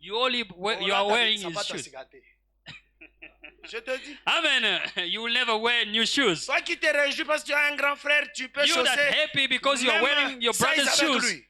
you only you là, are wearing ça his va te shoes. gâter. Je te dis. Amen. You will never wear new shoes. Toi qui te réjouis parce que tu as un grand frère, tu peux You that chausser happy because you are même wearing your 16 brother's avec shoes lui.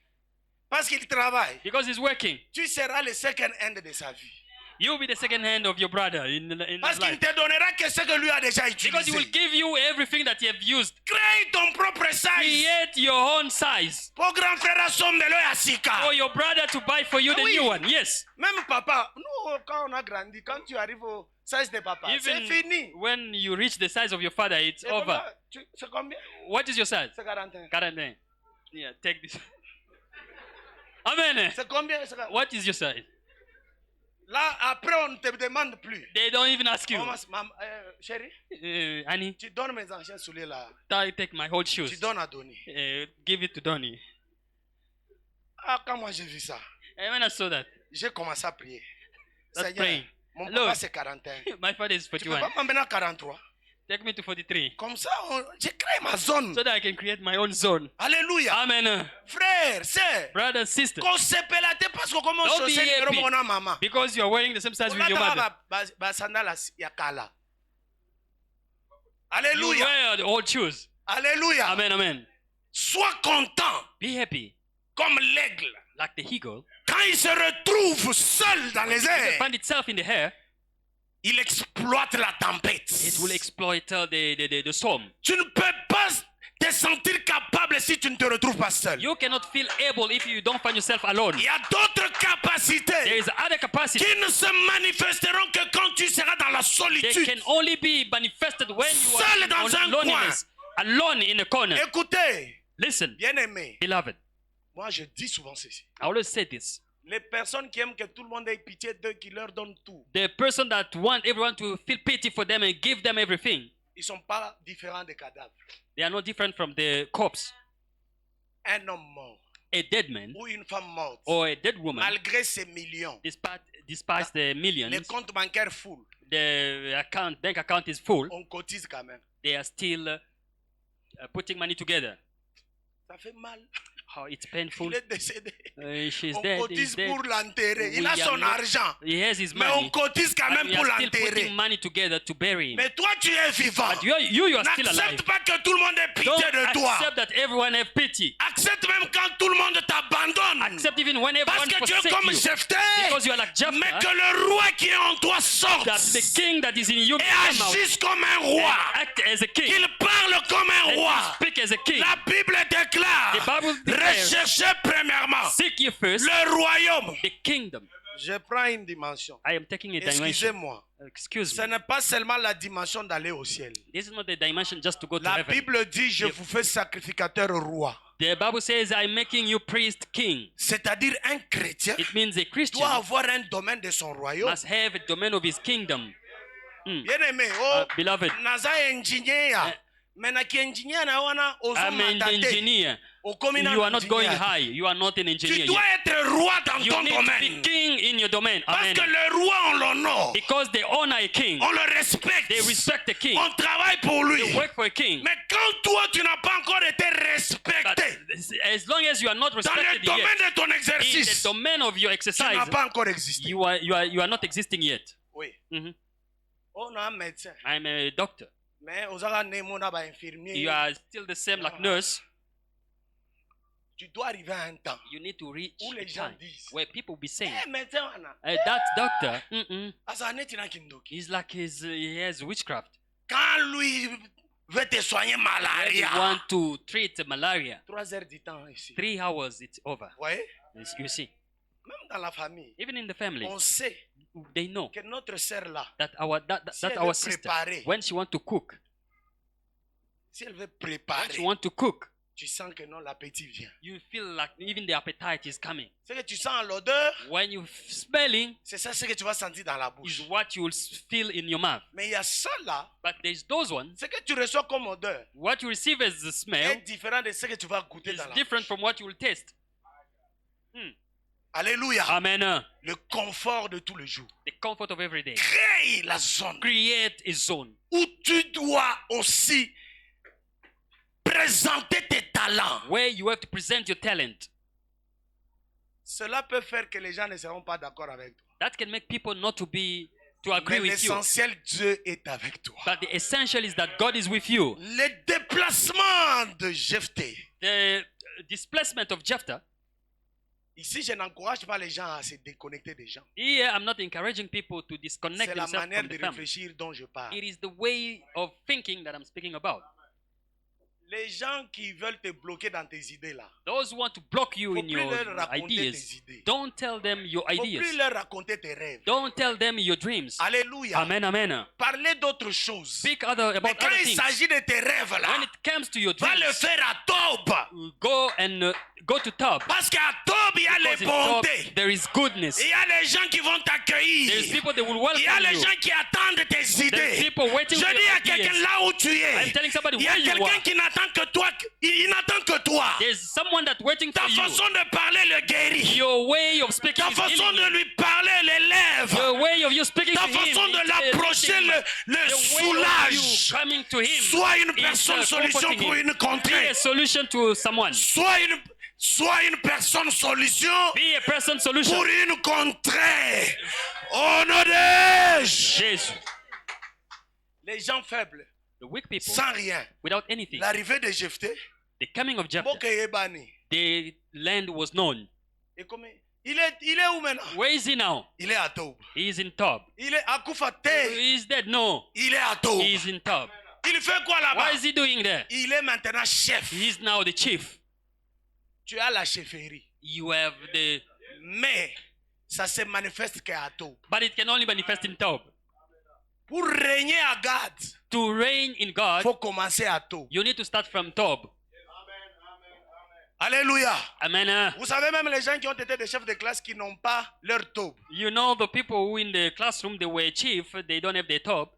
Parce qu'il travaille. because he's working. Tu seras le second hand de sa vie. You will be the second hand of your brother in Parce his qu'il life. te donnera que ce que lui a déjà Because he will utilisé. give you everything that you have used. Crée ton propre size. Create your own size. Pour grand frère assomme-le à Sika. For your brother to buy for you the Oui. new one. Yes. Même papa, nous quand on a grandi, quand tu arrives au size de papa, c'est Even fini. when you reach the size of your father, it's C'est over. combien? C'est combien? What is your size? C'est 41. 41. Yeah, take this. Amen. C'est combien? C'est 40. What is your size? Là, après, on ne te demande plus. They don't even ask you. Chérie, Annie, tu donnes mes anciens souliers là. take my old Tu shoes. donnes à Donny. Give it to Donnie. Ah, quand moi j'ai vu ça, And when I saw that, j'ai commencé à prier. That's Seigneur, praying. mon Lord. papa c'est 41. my father is Tu peux 41. pas m'emmener à 43. Take me to 43 Comme ça, j'ai créé ma zone. so that I can create my own zone. Alléluia. Amen. Frère, sœur, Brother, sister, qu'on se pelate parce que comment Don't be chausser numéro happy. mon maman. because you are wearing the same size with your mother, Ba sandal ya kala. you Alléluia. wear the old shoes. Alléluia. Amen, amen. Sois content Be happy, comme l'aigle. like the eagle. Quand il se retrouve seul dans les It airs, find itself in the air. il exploite la tempête. It will exploit the storm. Tu ne peux pas te sentir capable si tu ne te retrouves pas seul. You cannot feel able if you don't find yourself alone. Il y a d'autres There capacités is other capacity. qui ne se manifesteront que quand tu seras dans la They solitude. can only be manifested when you Seul are dans un in loneliness, alone in a corner. Écoutez, Listen, bien-aimé, beloved, moi je dis souvent ceci. I always say this. Les personnes qui aiment que tout le monde ait pitié d'eux, qui leur donnent tout, The person that want everyone to feel pity for them and give them everything, ils ne sont pas différents des cadavres. they are not different from the corpse. Un homme mort A dead man ou une femme morte, or a dead woman, malgré ses millions, despite the millions, les comptes bancaires full, the bank account is full, on cotise quand même. they are still putting money together. Ça fait mal. How it's painful. Il est décédé. She's On dead. cotise He's dead. pour l'enterrer. Il We a are son not- argent. He has his Mais on money. cotise quand But même we pour are still l'enterrer. putting money together to bury him. Mais toi, tu es vivant. But you are still alive. N'accepte pas que tout le monde ait Don't pitié de toi. accept that everyone have pity. Accepte même quand tout le monde t'abandonne. Accept even when Parce everyone que tu es forsake comme you. Jephthé. Because you are like Mais Jephthah, que le roi qui est en toi sorte that the king that is in you et come out agisse comme un and roi. act as a king. Qu'il parle comme un And roi. speak as a king. La Bible déclare, The Bible declares, recherchez premièrement seek ye first le royaume. the kingdom. Je prends une dimension. I am taking a dimension. Excusez-moi. Excuse Ce me. n'est pas seulement la dimension d'aller au ciel. This is not the dimension just to go to La heaven. Bible dit, je vous fais sacrificateur roi. The Bible says, I'm making you priest king. C'est-à-dire un chrétien It means a Christian doit avoir un domaine de son royaume. must have a domain of his kingdom. Bien aimé, oh, Beloved, naza engineer. Mais na ki engineer na wana ozo I'm an matate. engineer. Okomi na You are not going engineer. high. You are not an engineer Tu dois yet. être roi dans You ton need to be domaine. king in your domain. Parce Amen. que le roi, on l'honore. Because they honor a king. On le respecte. They respect the king. On travaille pour lui. They work for a king. Mais quand toi, tu n'as pas encore été But respecté as long as you are not dans le respected domaine yet, de ton in the exercice, domain of your tu exercise, n'as pas encore existé. you are not existing yet. Oui. Mhm. On a un médecin. I'm a doctor. Mais ozala nemo na ba infirmier. You are still the same like nurse. Tu dois arriver à un temps You need to reach où a les gens time disent, where people be saying, eh, médecin wana. that doctor, Asa neti na kindoki. he's like he has witchcraft. Quand lui veut te soigner He malaria. want to treat malaria. 3 heures du temps ici. 3 hours, it's over. Vous voyez? You see, Même dans la famille, even in the family, on sait they know que notre sœur là, that si elle our veut sister, préparer, when she want to cook, si elle veut when préparer, she want to cook, tu sens que non, l'appétit vient. you feel like even the appetite is coming. Ce que tu sens l'odeur, When you smelling c'est ça ce que tu vas sentir dans la bouche. is what you will feel in your mouth. Mais il y a ça là, But there's those ones, ce que tu reçois comme odeur what you receive as the smell est différent de ce que tu vas goûter is dans la different bouche. from what you will taste. Alléluia. Amen. Le confort de tout le jour. The comfort of every day. Crée la zone Create a zone où tu dois aussi présenter tes talents. where you have to present your talent. Cela peut faire que les gens ne seront pas d'accord avec toi. That can make people not to Mais agree with you. l'essentiel, Dieu est avec toi. But the essential is that God is with you. Les déplacements de Jephthé. The displacement of Jephthah, Ici, je n'encourage pas les gens à se déconnecter des gens. here I'm not encouraging people to disconnect C'est la themselves manière from de the family. réfléchir dont je parle. It is the way of thinking that I'm speaking about. Les gens qui veulent te bloquer dans tes idées là, Those who want to block you faut in plus your leur raconter ideas, tes idées. don't tell them your Faut plus ideas. leur raconter tes rêves. Don't tell them your dreams. Alléluia. Amen, amen. Parlez d'autres choses. Speak Mais about quand other il things. s'agit de tes rêves là, When it comes to your va le dreams, faire à Tob. go and go to Tob. Parce qu'à Tob, il y a les Because in Tob, bontés. there is goodness. Il y a les gens qui vont There's t'accueillir. people that will Il y a welcome les you. gens qui attendent tes There's idées. people waiting Je for dis your à quelqu'un ideas. là où tu I'm es. telling somebody Il y a where you quelqu'un are. qui n'attend que toi. Il n'attend que toi. There's someone that's waiting Ta for you. façon de parler le guérit. Your way of speaking Ta is façon healing de him. lui parler l'élève. Your way of you speaking Ta to façon him de is l'approcher lifting him. le The way of soulage. you coming to him Sois une is personne solution comforting pour him. une Be contrée. a solution to someone. Sois une personne solution Be a person solution. pour une contrée. Au nom de Jésus. Jesus. Les gens faibles, The weak people, sans rien. without anything. L'arrivée de Jephthé, The coming of Jephthah, Boke Yebani. the land was known. Et comme il est où maintenant? Where is he now? Il est à Tob. He is in Tob. Il est à Koufate. He is dead? No. Il est à Tob. He is in Tob. Il fait quoi là-bas? What is he doing there? Il est maintenant chef. He is now the chief. Tu as la chefferie. You have the... Mais ça se manifeste qu'à Tob. But it can only manifest in Tob. Pour régner à Gad, To reign in il God, faut commencer à Tob. you need to start from Tob. Alléluia. Amen. Vous savez même les gens qui ont été des chefs de classe qui n'ont pas leur taube. You know the people who in the classroom, they were chief, they don't have their top.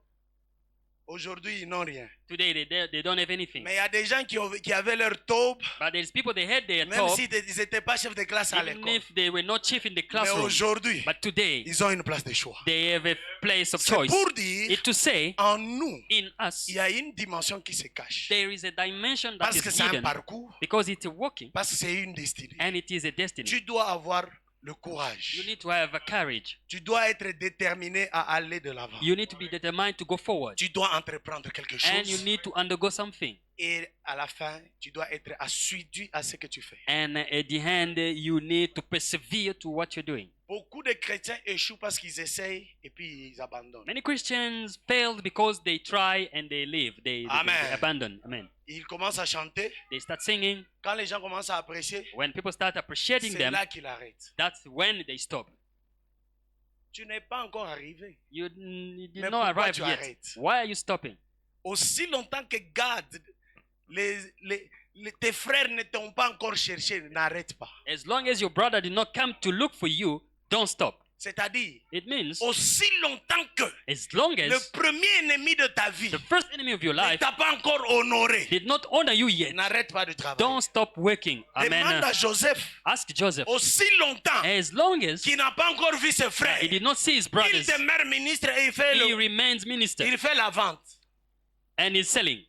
Aujourd'hui, ils n'ont rien. Today, they don't have anything. Mais il y a des gens qui avaient leur taube, But there's people, they had their même top, si ils n'étaient pas chefs de classe à even l'école. if they were not chief in the Mais classroom. aujourd'hui, But today, ils ont une place de choix. they have a place of C'est choice. pour dire, It's to say, en nous, in us, il y a une dimension qui se cache. there is a dimension that Parce que is c'est un hidden parcours, because it's a walking parce que c'est une destinée. and it is a destiny. Tu dois avoir le You courage. need to have a courage. Tu dois être déterminé à aller de l'avant. You need to be determined to go forward. Tu dois entreprendre quelque And you chose. need to undergo something. Et à la fin, tu dois être assidu à ce que tu fais. And at the end, you need to persevere to what you're doing. Beaucoup de chrétiens échouent parce qu'ils essayent et puis ils abandonnent. Many Christians failed because they try and they leave. They Amen. abandon. Amen. Ils commencent à chanter. They start singing. Quand les gens commencent à apprécier, When people start appreciating c'est them, là qu'ils arrêtent. that's when they stop. Tu n'es pas encore arrivé. You did Mais not pourquoi arrive tu yet. arrêtes? Why are you stopping? Aussi longtemps que God, tes frères ne t'ont pas encore cherché, n'arrête pas. As long as your brother did not come to look for you, don't stop. C'est-à-dire, It means aussi longtemps que as long le as premier ennemi de ta vie the first enemy of your ne life t'a pas encore honoré, did not honor you yet, n'arrête pas de travailler. don't stop working. Demande Amen. à Joseph, Ask Joseph. aussi longtemps As long as qu'il n'a pas encore vu ses frères, he did not see his il brothers, demeure ministre et he remains minister il fait la vente. and is selling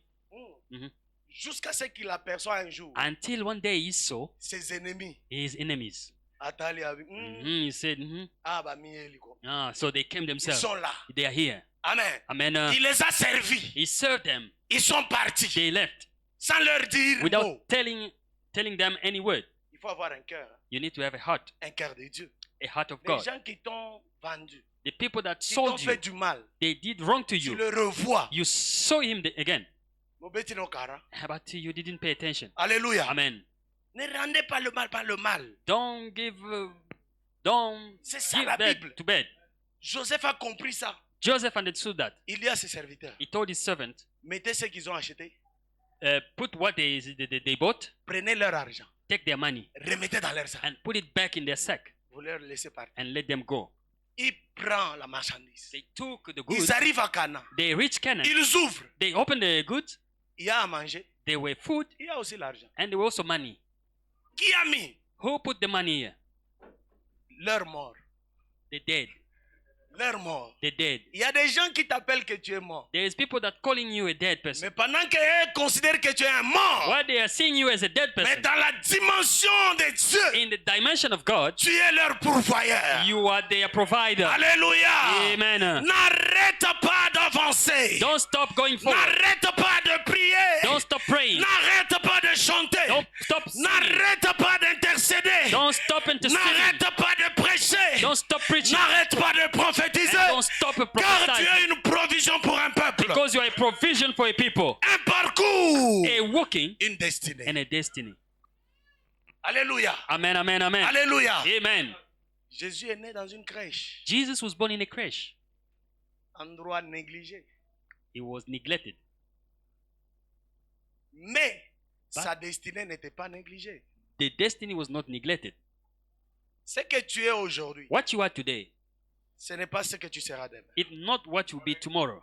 Mhm. Jusqu'à ce qu'il aperçoit un jour until one day he saw ses ennemis. his enemies. Atali a vu, He said, ah bah mieli quoi. so they came Ils themselves. sont là. They are here. Amen. Amen. Il les a servis. He served them. Ils sont partis They left sans leur dire without mot. telling them any word. Il faut avoir un cœur, You need to have a heart de Dieu. of Les God. gens qui t'ont vendu, The people that qui t'ont sold fait you, du mal, they did wrong to tu you. le revois. You saw him again, Mobeti no kara. but you didn't pay attention. Alléluia. Amen. Ne rendez pas le mal par le mal. Don't give C'est ça give la that Bible. to bed. Joseph a compris ça. Joseph understood that. Il dit à ses serviteurs, He told his servant, mettez ce qu'ils ont acheté, put what they bought, prenez leur argent, take their money, remettez dans leur sac. and put it back in their sack Vous leur laissez partir. and let them go. Il prend la marchandise. They took the goods. Ils arrivent à Cana. They reached Canaan. Ils ouvrent. They opened the goods. Il y a à manger. There were food Il y a aussi l'argent. and there were also money. Qui a mis? Who put the money here? Leur mort. The dead. Leur mort. The dead. Il y a des gens qui t'appellent que tu es mort. There is people that calling you a dead person. Mais pendant qu'eux considèrent que tu es un mort, While they are seeing you as a dead mais person, dans la dimension de Dieu, in the dimension of God, tu es leur pourvoyeur. you are their provider. Alléluia. Amen. N'arrête pas d'avancer. Don't stop going forward. N'arrête pas de prier. Don't stop praying. N'arrête pas de chanter. Don't stop singing. N'arrête pas d'intercéder. Don't stop interceding. N'arrête pas de prêcher. Don't stop preaching. N'arrête pas de prophétiser. Don't stop Car tu prophesying. es une provision pour un peuple. Because you are a provision for a people. Un parcours. A walking Une destinée. and a destiny. Alléluia. Amen, amen, amen. Alléluia. Amen. Jésus est né dans une crèche. Jesus was born in a crèche. Endroit négligé. He was neglected. Mais sa destinée n'était pas négligée. The destiny was not neglected. Ce que tu es aujourd'hui, What you are today ce n'est pas ce que tu seras demain. is not what you will be tomorrow.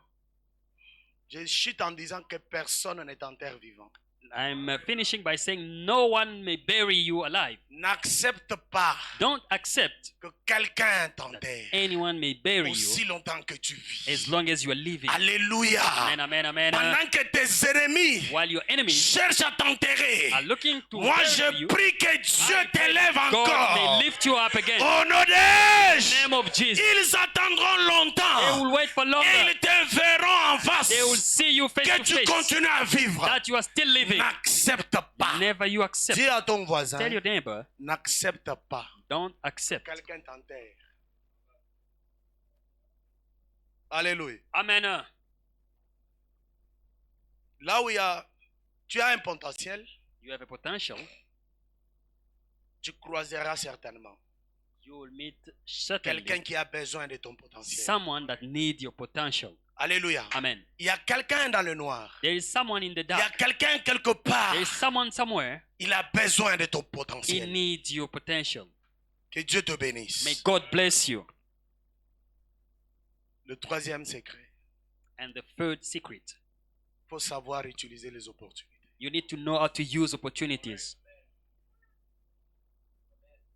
Je chute en disant que personne n'est en terre vivant. I'm finishing by saying no one may bury you alive. N'accepte pas Don't accept que quelqu'un t'enterre anyone may bury aussi you longtemps que tu vis. as long as you are living. Alléluia. Amen, amen, amen. Pendant que tes ennemis While your enemies cherchent à t'enterrer, are looking to moi bury je you, prie que Dieu t'élève God encore. may lift you up again. Au nom de In the Jésus. name of Jesus. Ils attendront They longtemps will wait for et longer. ils te verront en face. They will see you face Que to tu face. continues à vivre. That you are still living. N'accepte pas. Never you accept. Dis à ton voisin, Tell your neighbor, n'accepte pas. don't accept. Quelqu'un t'enterre. Alléluia. Amen. Là où tu as un potentiel, You have a potential. tu croiseras certainement You will meet certainly quelqu'un qui a besoin de ton potentiel. someone that needs your potential. Alléluia. Amen. Il y a quelqu'un dans le noir. There is someone in the Il y a dark. quelqu'un quelque part. There is someone somewhere. Il a besoin de ton He potentiel. needs your potential. Que Dieu te bénisse. May God bless you. Le troisième secret, And the third secret, il faut savoir utiliser les opportunités. you need to know how to use opportunities.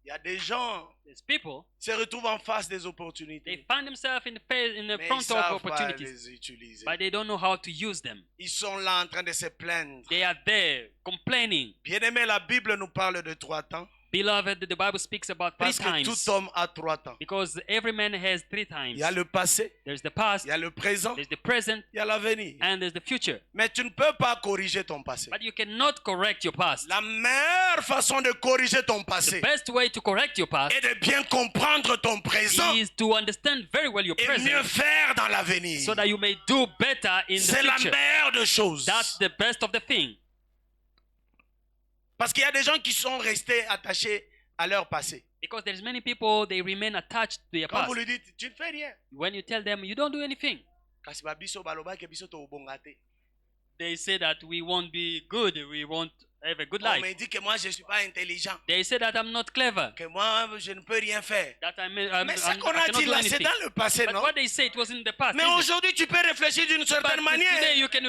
Il y a des gens There's people, qui se retrouvent en face des they opportunités, find themselves in the mais ils front of savent pas opportunities, les utiliser. but they don't know how to use them. Ils sont là en train de se plaindre. They are there complaining. Bien-aimé, la Bible nous parle de 3 temps. Beloved, the Bible speaks about 3 Parce que times. tout homme a 3 temps. Because every man has 3 Il times. y a le passé, There's the past, il y a le présent, there's the present, il y a l'avenir. and there's the future. Mais tu ne peux pas corriger ton passé. But you cannot correct your past. La meilleure façon de corriger ton The passé best way to correct your past est de bien comprendre ton présent is to understand very well your et mieux present faire dans l'avenir. so that you may do better in the C'est la future. meilleure des choses. That's the best of the thing. Parce qu'il y a des gens qui sont restés attachés à leur passé. Because there's many people, they remain attached to their Quand past. vous lui dites, tu ne fais rien. When you tell them you don't do anything, Kasi ba biso baloba ke biso to bonga te. they say that we won't be good, we won't have a good On life. me dit que moi je ne suis pas intelligent, They say that I'm not clever, que moi je ne peux rien faire. that Mais ce qu'on I a cannot dit do là, c'est anything. dans le passé, But non? what they say, it was in the past. Mais isn't it? aujourd'hui, tu peux réfléchir d'une But certaine today manière you can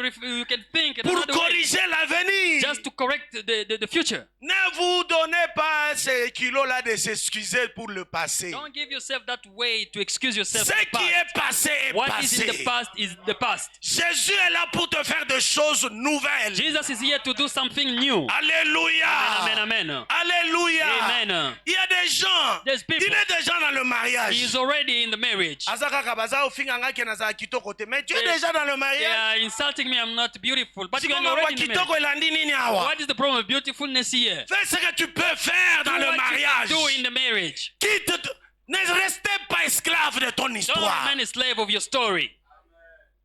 think in pour another way, corriger l'avenir. just to correct the future. Ne vous donnez pas ces kilos-là de s'excuser pour le passé. Don't give yourself that way to excuse yourself Ce for the qui past. est passé est What is in the passé. past is the past. Jésus est là pour te faire des choses nouvelles. Jesus is here to do something new. Alléluia. Amen, amen, amen. Alléluia. Amen. Il y a des gens. There's people. Il est déjà dans le He mariage. is already in the marriage. Azaka baza ofinga nga ke naza kitoko te. Mais tu es They- déjà dans le They mariage. are insulting me, I'm not beautiful. But you are Siko already kwa in the marriage. kitoko elandi nini awa? What is the problem of beautifulness here? Fais ce que tu peux faire Do dans le what you mariage. can do in the marriage. Quitte, ne restez pas esclave de ton Don't histoire. remain a slave of your story.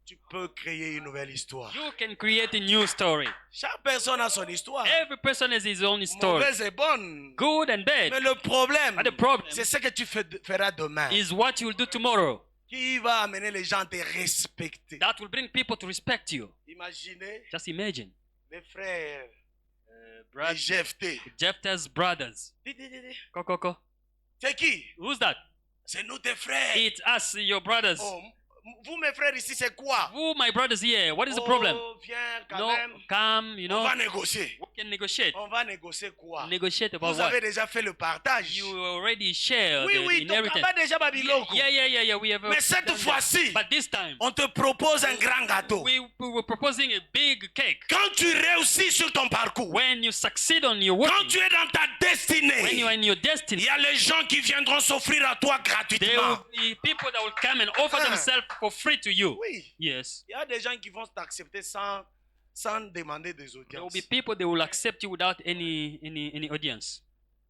Tu peux créer une nouvelle histoire. You can create a new story. Chaque personne a son histoire. Every person has his own story. Mauvaise et bonne. Good and Mais bad le problème, But the problem c'est ce que tu feras demain is what you will do tomorrow. qui va amener les gens à te respecter. That will bring people to respect you. Imaginez Just imagine. les frères de Brad, Jephthé. Jephthah's brothers. Dis. Ko. C'est qui? Who's that? C'est nous tes frères. It's us, your brothers. Oh, vous mes frères ici, c'est quoi? Who, my brothers here? What is the problem? Oh, viens quand No, même. come, you On know. va négocier. We can negotiate. On va négocier quoi? Negotiate about Vous what? avez déjà fait le partage. You already share Oui, the oui, donc inheritance. là-bas déjà Babiloko. Yeah. We have. Mais cette done that. fois-ci, But this time, on te propose un grand gâteau. we were proposing a big cake. Quand tu réussis sur ton parcours, When you succeed on your quand work, tu es dans ta when you destinée, are in your il destiny, y a les gens qui viendront s'offrir à toi there gratuitement. will be people that will come and offer themselves for free to you. Oui, Yes. il y a des gens qui vont t'accepter sans demander des There will audiences. be people that will accept you without any audience.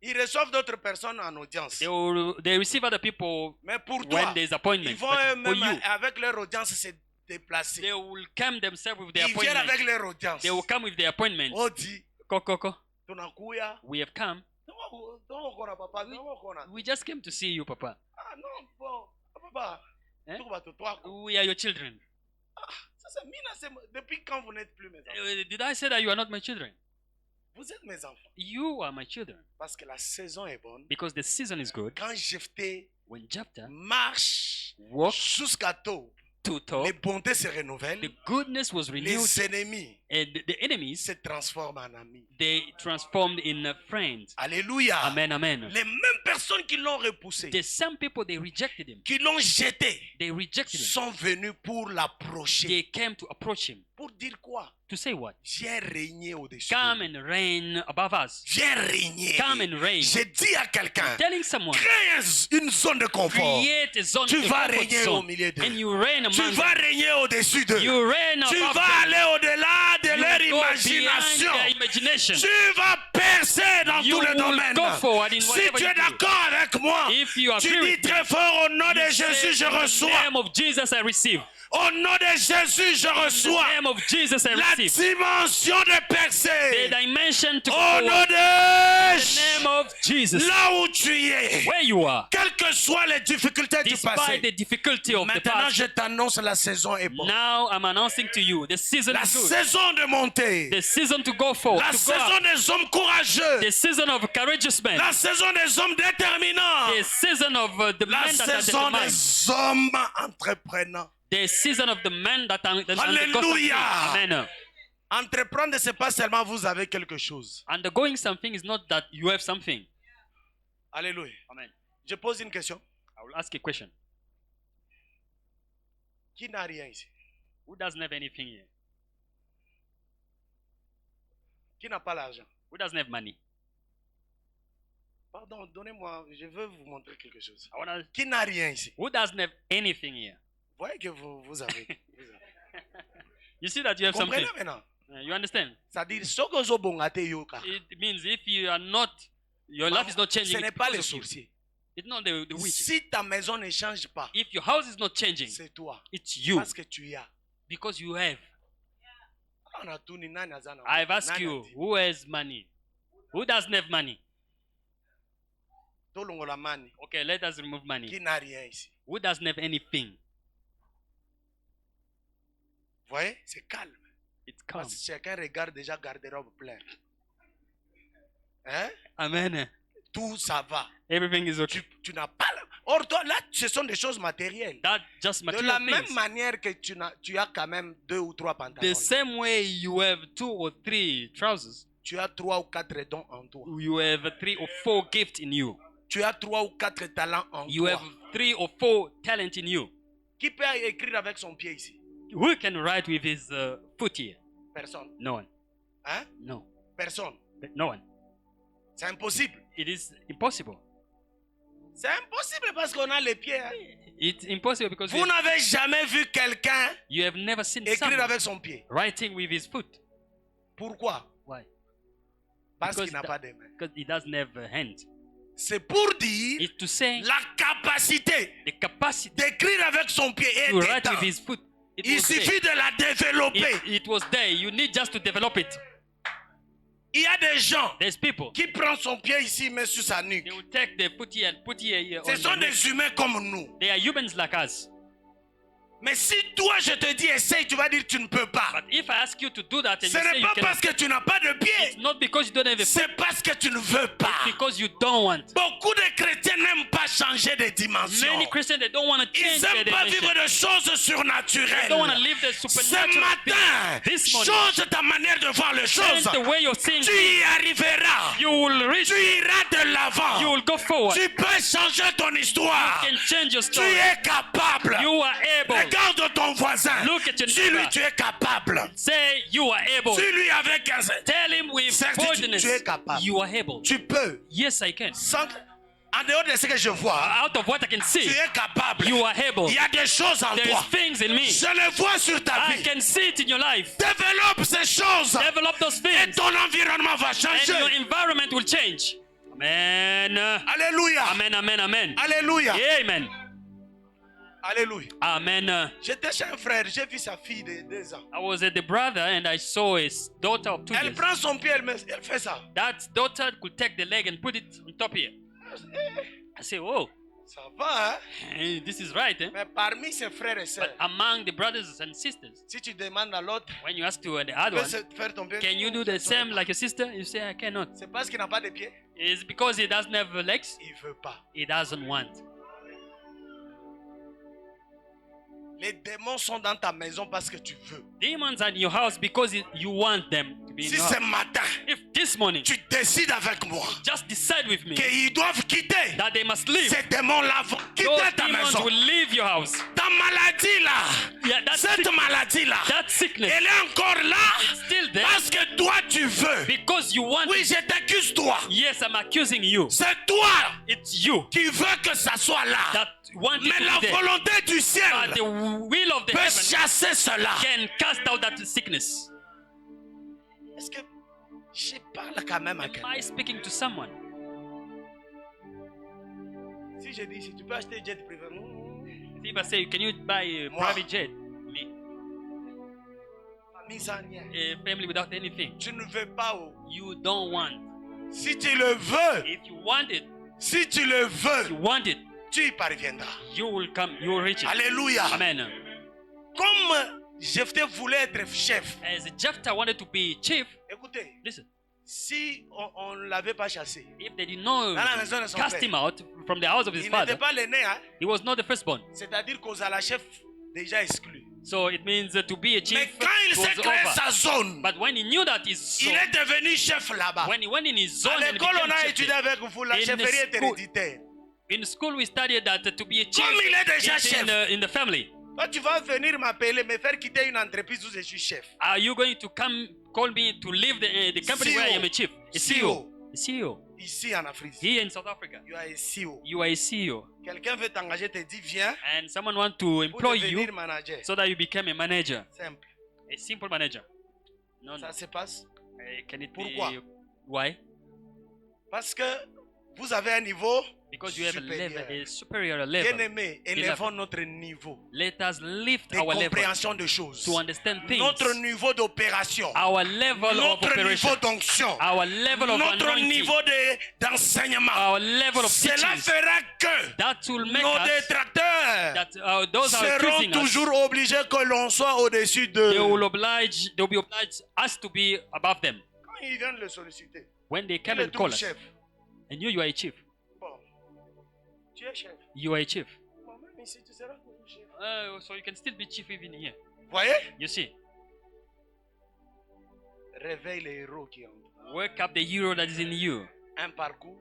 Ils reçoivent d'autres personnes en audience. They receive other people Mais pour when toi, there's ils appointment. vont But for eux-mêmes, you, avec leur audience, se déplacer. they will come themselves with their Ils viennent appointment. avec leur audience. They will come with their appointment. On dit, Ko. tunakuya. We have come. Tunakuya, papa, tunakuya. We just came to see you, Papa. Ah non, bon, papa. Eh? Tuko bato twako. We are your children. Ça, mina, depuis quand vous n'êtes plus mes enfants? Did I say that you are not my children? Vous êtes mes enfants. You are my children. Parce que la saison est bonne. Because the season is good. Quand Jephthé When Jephthah marche walked jusqu'à Tob, to top, les bontés se renouvellent. the goodness was renewed, Les ennemis and the enemies, se transforment en amis. they transformed in friends. Alléluia. Amen, amen. Les mêmes personnes qui l'ont repoussé, The same people, they rejected him. qui l'ont jeté, They rejected him. sont venus pour l'approcher. They came to approach him. Pour dire quoi? To say what? Viens régner au-dessus. Come and reign above us. Viens régner. Come and reign. J'ai dit à quelqu'un, Telling someone, crée une zone de confort. create a zone, Tu a vas comfort régner au zone, milieu d'eux. and you reign Tu among vas them. régner au-dessus d'eux. You reign Tu above vas them. aller au-delà de You leur go imagination. beyond their imagination. Tu vas percer dans You tous les will domaines. go forward in Si whatever tu es you do. d'accord avec moi, If you tu agree dis with me, très fort au nom de you say, Jésus, je in the reçois. name of Jesus, I receive. Au nom de Jésus, je In the reçois name of Jesus, I la receive. dimension de The percer. dimension to go Au nom forward. de In the name of Jesus. là où tu es, Where you are, quelles que soient les difficultés du despite passé. the difficulty of the Maintenant, past, je t'annonce la saison est bonne. now I'm announcing to you, the season La is good. saison de monter. The season to go forward, La to go saison up. des hommes courageux. The season of courageous men. La saison des hommes déterminants. The season of the La men that are saison determined. des hommes entreprenants. The season of the men that are the Alléluia. Amen. Entreprendre, c'est pas seulement vous avez quelque chose. And the going something is not that you have something. Alléluia. Amen. Je pose une question. I will ask a question. Qui n'a rien ici? Who doesn't have anything here? Qui n'a pas l'argent? Who doesn't have money? Pardon, donnez-moi, je veux vous montrer quelque chose. I wanna. Qui n'a rien ici? Who doesn't have anything here? Vous voyez que vous avez. You see that you have something. Comprenez maintenant? You understand? C'est-à-dire, ce que vous avez yoka. It means if you are not, your life is not changing. Ce n'est it's pas because les of you. sourciers. It's not the witches. Si ta maison ne change pas, If your house is not changing, c'est toi. it's you Parce que tu y as. because you have. On a tout ni nani azana. I've asked Nani you, ati. who has money? Who doesn't have money? Tolongola mani. Okay, let us remove money. Qui n'a rien ici. Who doesn't have anything? Vous voyez, c'est calme. It's calm. Parce que chacun regarde déjà garde-robe plein. Hein? Amen. Tout ça va. Everything is okay. Tu n'as pas. Or, toi, là, ce sont des choses matérielles. That just De la material même things. manière que tu as quand même 2 ou 3 pantalons. The same way you have 2 or 3 trousers, Tu as 3 ou 4 dons en toi. you have 3 or 4 gifts in you. Tu as 3 ou 4 talents en You toi. have 3 or 4 talent in you. Qui peut écrire avec son pied ici? Who can write with his foot here? Personne. No one. Hein? No. Personne. No one. C'est impossible. It is impossible. C'est impossible parce qu'on a les pieds. Hein? It's impossible because Vous n'avez jamais vu quelqu'un you have never seen écrire someone avec son pied. writing with his foot. Pourquoi? Why? Parce Because qu'il n'a that- pas de main. Because he doesn't have a hand. C'est pour dire It's to say la capacité the capacity d'écrire avec son pied est to write dedans. with his foot. It Il was there. suffit de la développer. It was there. You need just to develop it. Il y a des gens There's people. qui prennent son pied ici, mais sur sa nuque. They will take the foot here and put here Ce on sont the neck. des humains comme nous. They are humans like us. Mais si toi, je te dis essaye, tu vas dire tu ne peux pas. But if I ask you to do that and Ce you say n'est you pas cannot, parce que tu n'as pas de it's pied. not because you don't have a foot, C'est parce que tu ne veux pas. it's because you don't want. Beaucoup de chrétiens n'aiment pas changer de dimension. Many Christians, they don't want to change Ils their n'aiment pas dimension. vivre de choses They surnaturelles. don't want to live the Ce supernatural matin, things. This morning, change ta manière de voir les change choses. the way you're seeing Tu things. y arriveras. You will reach, Tu iras de you l'avant. will go forward. You Tu peux changer ton histoire. can change your Tu story. es capable. You are able. Regarde ton voisin. Look at your Dis-lui, neighbor. tu es capable. Say you are able. Dis-lui avec un... Tell him with Certes, boldness, tu es capable. you are able. Tu peux. Yes, I can. Sans... En dehors de ce que je vois, Out of what I can see, tu es capable. you are able. Il y a des choses en There's toi. things in me. Je les vois sur ta I vie. can see it in your life. Développe ces choses. Develop those Et things, ton environnement va and changer. your environment will change. Amen. Alléluia. Amen, amen, amen. Alléluia. Amen. Alléluia. Amen. J'étais chez un frère, j'ai vu sa fille de 2 ans. I was at the brother and I saw his daughter of 2 Elle years. prend son pied, elle fait ça. That daughter could take the leg and put it on top here. I say, oh, Ça va, hein? hey, this is right. Eh? Mais parmi ses frères et But sœurs, among the brothers and sisters, si tu demandes à l'autre, when you ask to the tu other peux one, faire ton pied. can you do the same like your sister? You say, I cannot. C'est parce qu'il n'a pas de pieds. It's because he doesn't have legs. Il ne veut pas. He doesn't want. Les démons sont dans ta maison parce que tu veux. Demons are in your house because you want them to be in Si your ce house. matin, If this morning, tu décides avec moi just decide with me qu'ils doivent quitter, that they must leave, ces démons-là vont those quitter ta demons maison. will leave your house. Ta maladie-là, Yeah, cette maladie-là, that sickness elle est encore là still there parce que toi tu veux. because you want Oui, it. je t'accuse toi. Yes, I'm accusing you. C'est toi It's you qui veux que ça soit là. that want it Mais to la be there. volonté du But ciel the will of the peut heaven chasser cela. can cast out that sickness. Est-ce que Je parle quand même à Am quelqu'un. I speaking to someone? Si je dis, si tu peux acheter jet privé, If I say, can you buy a Moi. private jet? Me, famille sans rien. a family without anything. Tu ne veux pas. Oh. You don't want. Si tu le veux, If you want it, si tu le if you veux, want it, tu y parviendras. you will come, you will reach it. Alléluia. Amen. Comme Jephthé voulait être chef. As Jephthah wanted to be chief, Écoutez, listen, si on ne l'avait pas chassé, if they did not dans la maison de son cast père, him out from the house of his il father, n'était pas l'aîné, hein? he was not the firstborn. C'est-à-dire qu'aux la chef déjà exclu. So it means to be a Mais chief quand il s'est was créé over. sa zone, But when he knew that his il zone, est devenu chef là-bas. when he went in his zone À and l'école, on became a chief, étudié avec vous la In the chefferie est school. héréditaire. in school we studied that to be a chief Comme il est déjà is chef, in the family. toi tu vas venir m'appeler, me faire quitter une entreprise où je suis chef. Are you going to come call me to leave the company where I am a chief? A CEO. A CEO. Ici en Afrique. Here in South Africa, You are a CEO. you are a CEO. Quelqu'un veut t'engager, te dit viens And someone wants to pour employ devenir you manager. so that you become a manager. Simple. A simple manager. No, no. Ça se passe Can it Pourquoi? be? Why? parce que vous avez un niveau Because you have a level, supérieur. a superior Bien level. aimé, élevons notre niveau Let us lift de our level compréhension de choses. to understand things. Notre niveau d'opération. Our level of Notre operation. niveau d'onction. Our level of Notre anointing. niveau d'enseignement. Our level of Cela teachings. fera que That will make nos us détracteurs that those are seront accusing us. toujours obligés que l'on soit au-dessus They d'eux. will be obliged us to be above them. Quand ils viennent le solliciter, When they il come est and tout call us, chef. and you are a chief. Bon, tu es chef. You are a chief. Bon, même ici, tu seras toujours chef. So you can still be chief even here. Voyez? You see, Réveille les héros qui ont wake up the hero that is in you, un parcours,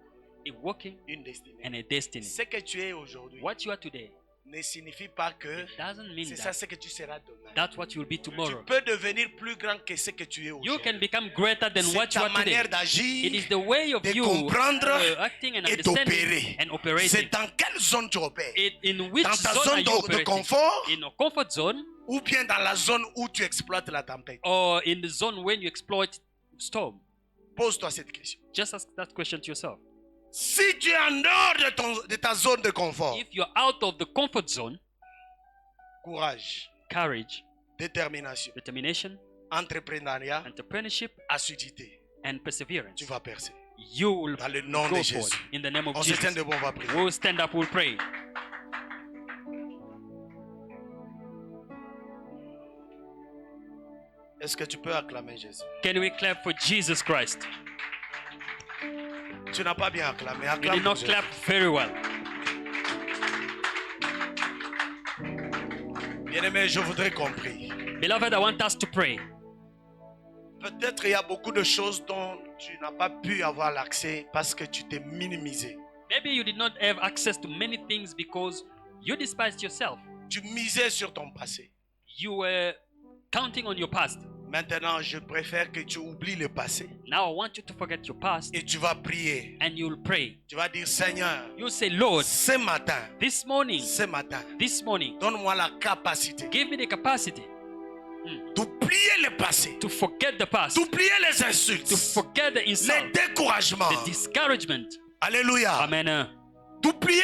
a walking une destinée. and a destiny. Ce que tu es aujourd'hui What you are today ne signifie pas que doesn't mean c'est ça that ce que tu seras demain. that's what you will be Tu tomorrow. peux devenir plus grand que ce que tu es You aujourd'hui. can become greater than C'est what you ta are today. manière It d'agir is the way of de you comprendre acting and et understanding d'opérer. and operating. C'est dans quelle zone tu opères? In which Dans ta zone are zone you de operating? confort In a comfort zone ou bien dans la zone où tu exploites la tempête? or in the zone when you exploit storm? Pose-toi cette question. Just ask that question to yourself. Si tu es en dehors de ta zone de confort, If you're out of the comfort zone, courage, courage, détermination, determination, entrepreneuriat, entrepreneurship, assiduité, and perseverance, tu vas percer. you will Dans le nom go de forward. Jésus. In the name of On se Jesus. tient debout, on va prier. We'll stand up, we'll pray. Est-ce que tu peux acclamer Jésus? Can we clap for Jesus Christ? Tu n'as pas bien acclamé. You Acclame did not Jésus. clap very well. Bien-aimé, je voudrais qu'on prie. Beloved, I want us to pray. Peut-être il y a beaucoup de choses dont tu n'as pas pu avoir l'accès parce que tu t'es minimisé. Maybe you did not have access to many things because you despised yourself. Tu misais sur ton passé. You were counting on your past. Maintenant, je préfère que tu oublies le passé Now I want you to forget your past et tu vas prier. and you'll pray. Tu vas dire, Seigneur, You say, Lord, ce matin, this morning, donne-moi la capacité give me the capacity d'oublier le passé, to forget the past, d'oublier les insultes, to forget the les insult, découragements. the discouragement. Alléluia. Amen. D'oublier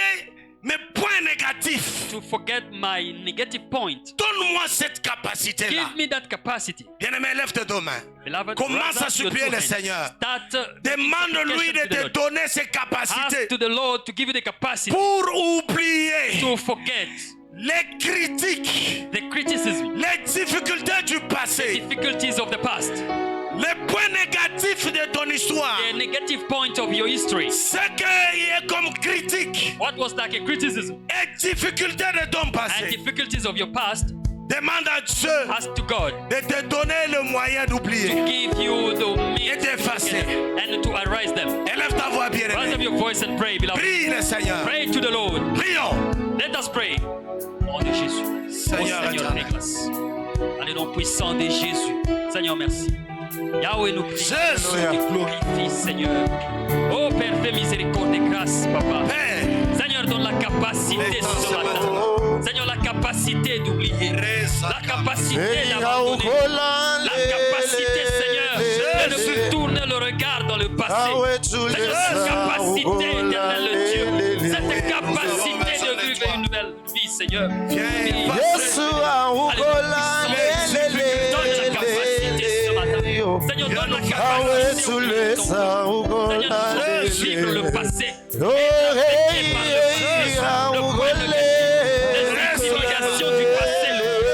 mes points négatifs. To forget my negative point. Donne-moi cette capacité-là. Give me that capacity. Bien-aimé, lève tes deux mains. Beloved, Commence à raise up your supplier two le hands. Seigneur. Start Demande-lui de supplication to the te Lord. donner ces Ask capacités to the Lord to give you the capacity pour oublier to forget les critiques, the criticism, les difficultés du passé, difficulties of the past, les points négatifs de ton histoire. the negative point of your history. Ce qui est comme critique What was like a criticism et difficulté de ton and passé. difficulties of your past? Demande à Dieu Ask to God de te donner le moyen d'oublier. to give you the means Et d'effacer. to forget and to arise them. Élève ta voix, Raise up bien-aimé. your voice and pray, beloved. Prie le Seigneur. Pray to the Lord. Prions. Let us pray. Au nom de Jésus. Seigneur Oh Seigneur, éternel. grâce. Dans le nom puissant de Jésus. Seigneur, merci. Yahweh, nous prions. Jésus. Nous te glorifie, Seigneur. Oh Père, fais miséricorde et grâce, Papa. Père, Seigneur, donne la capacité Maintenant, ce ce matin. matin. Seigneur, la capacité d'oublier. La capacité Hey, d'abandonner. Aokola, La capacité, Seigneur, de Jésus. ne plus tourner le regard Seigneur, cette capacité, éternel Dieu, cette capacité de vivre une nouvelle vie, Seigneur. Seigneur, donne la capacité de vivre le passé. Le l'interrogation du passé,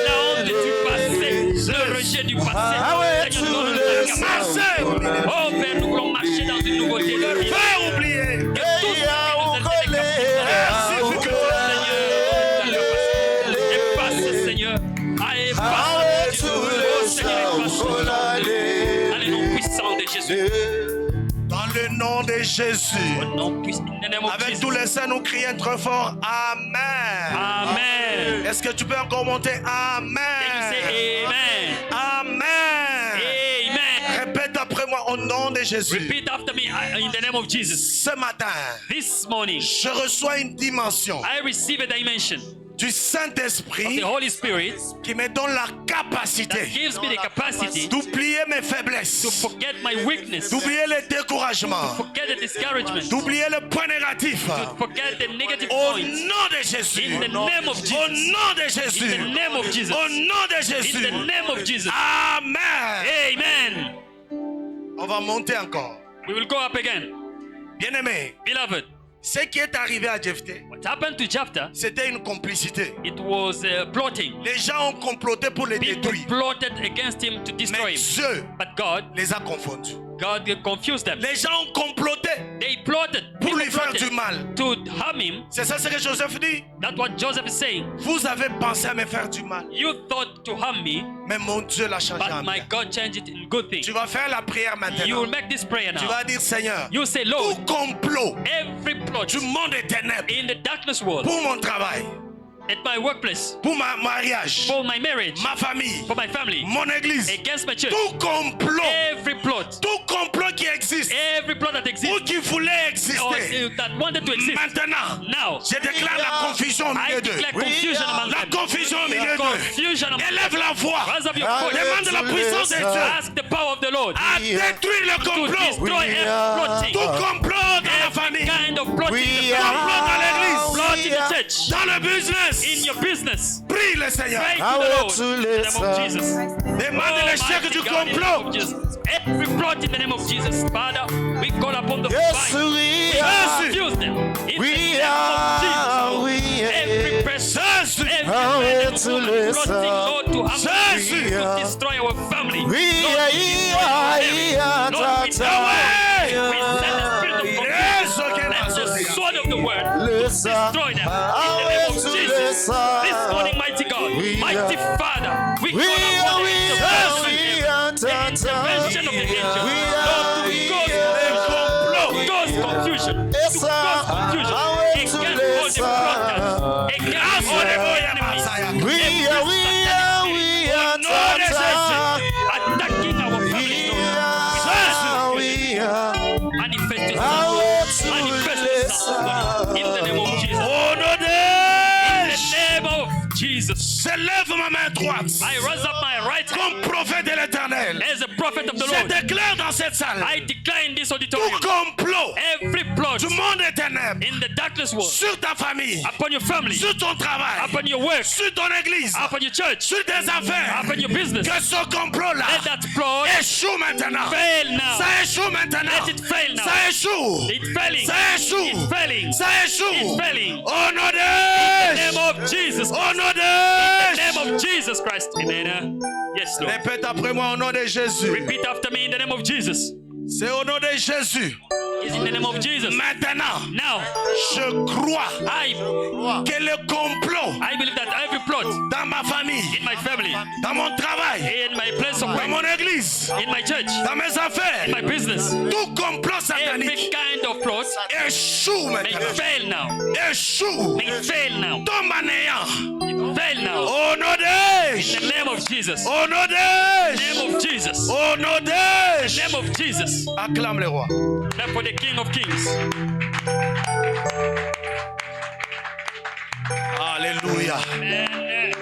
la honte du passé, le rejet du passé. Seigneur, donne la capacité. Oh Père, nous voulons marcher dans une nouveauté de vie. Va oublier. Que tout ce qui nous efface, Seigneur. Efface, dans le nom puissant de Jésus. Dans le nom de Jésus. Au nom puissant, in the name of Avec Jesus. tous les saints, nous crions très fort. Amen. Amen. Est-ce que tu peux encore monter? Can you Amen. say amen? Amen. Amen. Répète après moi au nom de Jésus. Repeat after me in the name of Jesus. Ce matin, This morning, je reçois une dimension I receive a dimension du of Saint-Esprit the Holy Spirit qui me donne la that capacité gives me the capacity d'oublier mes faiblesses, to forget my weakness, to d'oublier les découragements, forget the discouragement, to d'oublier le point négatif. forget the negative Au points. nom de Jésus. In the name of Au Jesus. nom de In Jésus. the name of Jesus. Au nom de In Jésus. the name of Jesus. Amen. Amen. On va monter encore. We will go up again. Bien-aimé, Beloved, ce qui est arrivé à Jephthé, what happened to Jephthah? c'était une complicité. It was plotting. Les gens ont comploté pour le People détruire. plotted against him to destroy Mais him. Dieu But God les a confondus. confused them. Les gens ont comploté They plotted. pour People lui faire plotted du mal. to harm him. C'est ça ce que Joseph dit. That's what Joseph is saying. Vous avez pensé à me faire du mal. You thought to harm me, Mais mon Dieu l'a changé en but my bien. God changed it in good things. Tu vas faire la prière You maintenant. will make this prayer Tu now. vas dire Seigneur, You say, tout Lord, complot every plot du monde des ténèbres in the darkness world, pour mon travail, at my workplace, pour ma mariage, for my marriage, ma famille, for my family, mon église, against my church, tout complot, every plot qui existe that ou exists qui voulait or exister, that wanted to exist, maintenant, now je déclare la confusion au I milieu d'eux. declare confusion among La them. confusion au milieu d'eux. Confusion among them. Élève la voix. Raise up your voice. Demande la puissance de Dieu Ask the power of the Lord à détruire le to complot. destroy every plotting, Tout complot dans la famille, kind of plotting in the complot family, dans l'église, plot in the church, dans le business. in your business. Prie le Seigneur. Pray to the Lord in the name of Jesus. Demande l'échec mighty du God, in the name complot. of Jesus. Every plot in the name of Jesus, Father, we call upon the fire. We confuse them in the name of Jesus. Every person, every man and woman plotting, Lord, to harm us, to destroy our family. Lord, to destroy our family. Lord, we send the spirit of confusion. Let the sword of the word destroy them in the name of Jesus. This morning, mighty God, mighty Father, we call upon the intervention of the angel. Lord, to cause confusion, to cause confusion against all the plotters, against all the enemies, attacking our family. Manifest yourself in the name of Jesus. Au nom de In the name of Jesus. je lève ma main droite I raise up my right hand comme prophète de l'éternel. as a prophet of the Je Lord. déclare dans cette salle I declare in this tout auditorium complot every plot du monde des ténèbres in the darkness world sur ta famille, upon your family, sur ton travail, upon your work, sur ton église, upon your church, sur tes affaires. upon your business. Que ce complot-là Let that plot échoue maintenant. fail now. Ça échoue maintenant. Let it fail now. Ça échoue. It's failing. Ça échoue. It's failing. Ça échoue. It's failing. Au nom In the name de of Jesus. Au nom In the name de of Jesus Christ. Amen. Yes, Lord. Répète après moi au nom de Jésus. Repeat after me in the name of Jesus. C'est au nom de Jésus. It's in the name of Jesus. Maintenant, Now, je crois I que le complot believe that every plot dans ma famille, in my family, dans mon travail, in my place of dans work, mon église, in my church, dans mes in affaires, my business, tout complot every satanique kind of plot échoue may maintenant. fail now. Échoue. May fail now. Tombe en néant. Fail now. Au nom de In the name of Jesus. Au nom de Name of Jesus. Au nom de Name of Jesus. Acclame le roi. Clap for the King of Kings. Alléluia. Amen.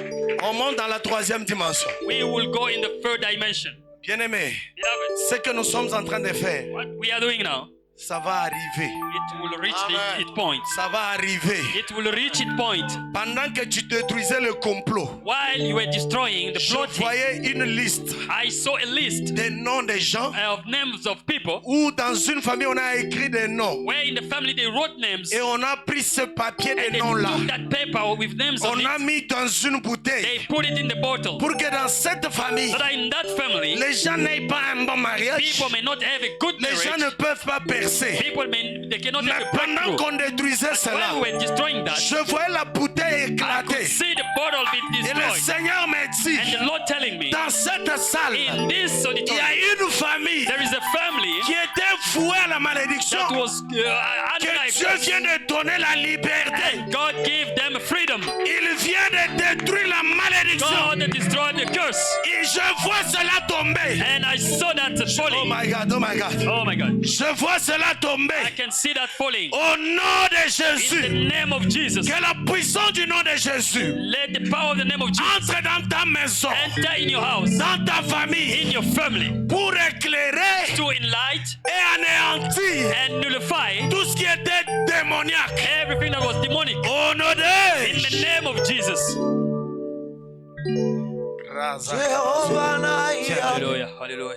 On monte dans la troisième dimension. We will go in the third dimension. Bien-aimé, Beloved, Ce que nous sommes en train de faire, What we are doing now, ça va arriver. it will reach Amen. its point. Ça va arriver. It will reach its point. Pendant que tu détruisais le complot, While you were destroying the je plotting, voyais une liste I saw a list des noms des gens of names of people où dans une famille on a écrit des noms where in the family they wrote names et on a pris ce papier and des they noms là. took that paper with names on On a it. mis dans une They bouteille put it in the bottle pour que dans cette famille, so that in that family les gens n'aient pas un bon mariage. people may not have a good Les gens ne marriage. peuvent pas percer. They cannot Mais have a pendant breakthrough. qu'on détruisait cela, While we were destroying that, je voyais la bouteille I could éclater. see the bottle being Et le destroyed. Seigneur m'a dit, And the Lord telling me, dans cette salle, in this il y a auditorium, une famille there is a family qui était vouée à la malédiction. that was Que under Dieu vient de donner la liberté. and God gave them freedom. Il vient de détruire la malédiction. God destroyed the curse. Et je vois cela tomber. And I saw that Oh falling. my God, oh my God. Oh my God. Je vois cela I tomber. can see that falling. Au nom de In Jésus. the name of Jesus. Que la puissance du nom de Jésus Let the power of the name of Jesus entre dans ta maison, enter in your house, dans ta famille, in your family, pour éclairer to enlight et anéantir and nullify tout ce qui était démoniaque. everything that was demonic. Au nom In de the name of Jesus. Hallelujah. Hallelujah.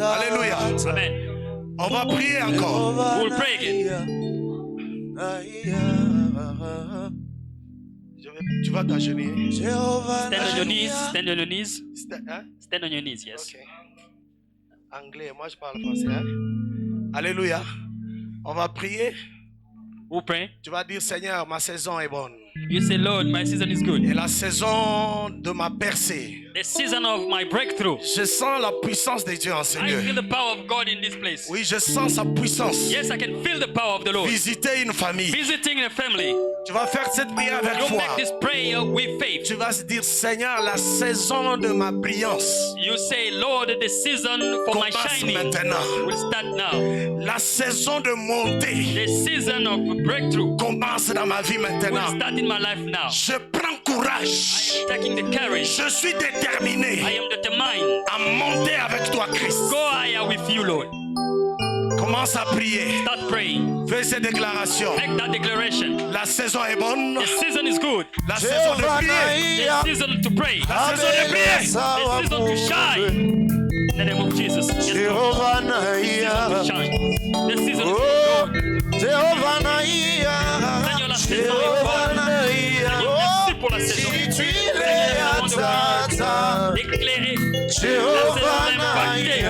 Alléluia. Amen. On va prier encore. We will pray again. Tu vas t'agenouiller. Stand on your knees. Stand on your knees. Hein? Stand on your knees, yes. Ok. Anglais, moi je parle français. Hein? Alléluia. On va prier. We'll pray. Tu vas dire, Seigneur, ma saison est bonne. You say, Lord, my season is good. Et la saison de ma percée. The season of my breakthrough. Je sens la puissance de Dieu en ce I feel lieu. the power of God in this place. Oui, je sens sa puissance. Yes, I can feel the power of the Lord. Visiter une famille. Visiting a family. Tu vas faire cette prière avec You foi. make this prayer with faith. Tu vas se dire, Seigneur, la saison de ma brillance You say, Lord, the season for my commence shining maintenant. will start now. La saison de montée The season of breakthrough commence dans ma vie will maintenant. start in my life now. Je prends courage. I am taking the courage. Je suis déterminé I am determined. à monter avec toi, Christ. Go higher with you, Lord. Commence à prier. Start praying. Fais ces déclarations. Make that declaration. La saison est bonne. The season is good. La saison de prier. The season to pray. La saison de prier. The season to shine. In the name of Jesus. Yes, Lord. The season to shine. The season is good. Seigneur, la saison est bonne. Seigneur, merci pour la saison. Seigneur, nous demandons d'éclairer la saison d'impacter.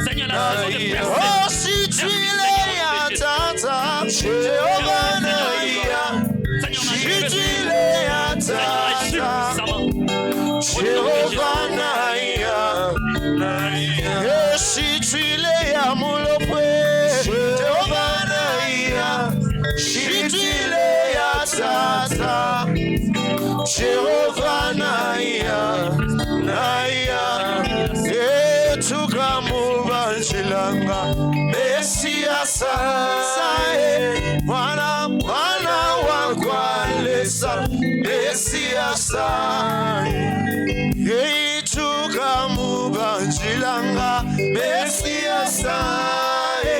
Seigneur, la saison de percer. Seigneur, Jehovah Naya, etuka mubanjilanga, Messias sae, mwana wakwalesa, Messias sae, etuka mubanjilanga, Messias sae,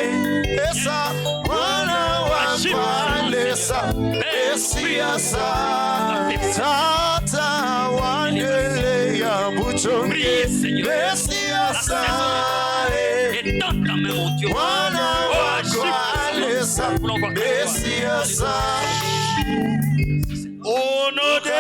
esa mwana wakwalesa, Messias sae. Tata wandele ya butonge Messias est dans ta main, mon Dieu. Wana wakwalesa Messias Au nom de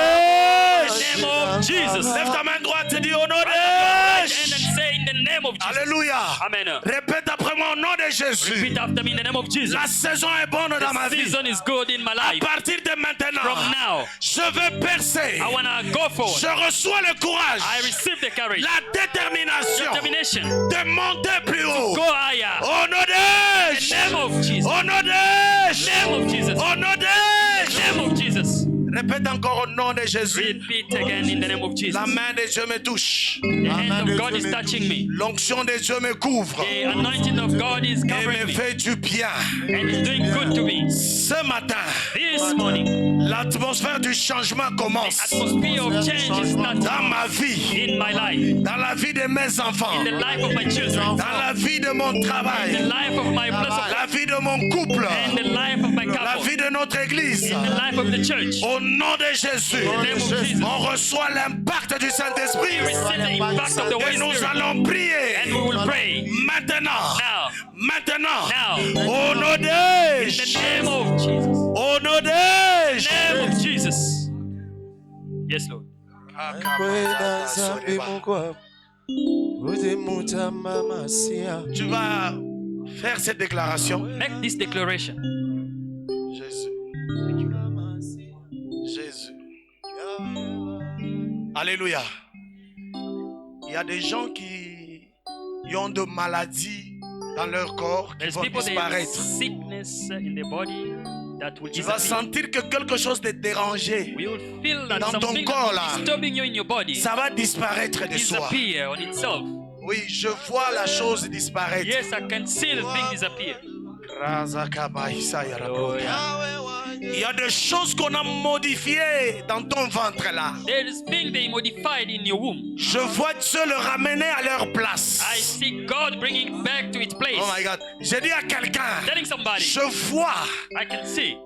Name of Jesus. Lève ta main droite et dis au nom And de say in the name of Jesus. Alléluia. Amen. Répète après moi au nom de Jésus. Repeat after me in the name of Jesus. La saison est bonne dans ma The vie. season is good in my À life. partir de maintenant, From now, je veux percer. I want to go forward. Je reçois le courage, I receive the courage, la détermination determination, de monter plus haut. go higher. Au nom In de the name of Jesus. Au nom de Name of Jesus. Au nom In the de name of Jesus. Répète encore au nom de Jésus. Repeat again in the name of Jesus. La main de Dieu me touche. The hand of God is touching me. L'onction de Dieu me couvre. The anointing of God is Et covering me me. fait du bien. And is doing good to me. Ce matin, This morning, L'atmosphère du changement commence Atmosphere of change is starting dans ma vie, in my life, dans la vie de mes enfants, in the life of my children, dans la vie de mon in the travail, life of my blessed, la vie de mon couple, in the life of my la couple, vie de notre église. in the life of the church. Au nom de Jésus, In the name of Jesus. on reçoit l'impact du Saint-Esprit We receive the impact of the Holy et nous Spirit, allons prier and we will pray maintenant, now, maintenant, now, au nom in de the Jésus, name of Jesus, au nom de name Jésus. of Jesus. Yes, Lord. Tu vas faire cette déclaration. Make this declaration. Jésus. Jésus. Alléluia. Il y a des gens qui ont de maladies dans leur corps qui There's vont people that have disparaître. sickness in the body that will Tu vas disappear. sentir que quelque chose te dérangeait. We will feel that Dans ton something corps, that là, is disturbing you in your body Ça va disparaître de soi. disappear on itself. Oui, je vois la chose disparaître. Yes, I can see the thing disappear. Il y a des choses qu'on a modifiées dans ton ventre là. There is thing they modified in your womb. Je vois Dieu le ramener à leur place. I see God bringing back to its place. Oh my God. J'ai dit à quelqu'un, Telling somebody, je vois I can see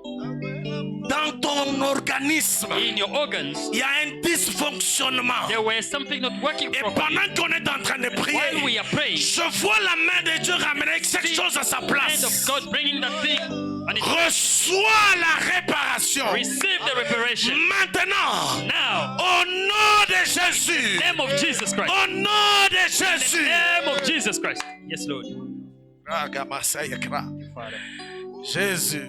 dans ton organisme, in your organs il y a un dysfonctionnement. there was something not working Et properly. pendant qu'on est en train de While prier, we are praying, je vois la main de Dieu ramener cette chose à sa hand of place. God bringing that thing and it Reçois la réparation. receive the reparation. Maintenant, Now, au nom de Jésus. name of Jesus Christ. Au nom de Jésus. Name of Jesus Christ. Yes, Lord. Father. Jésus.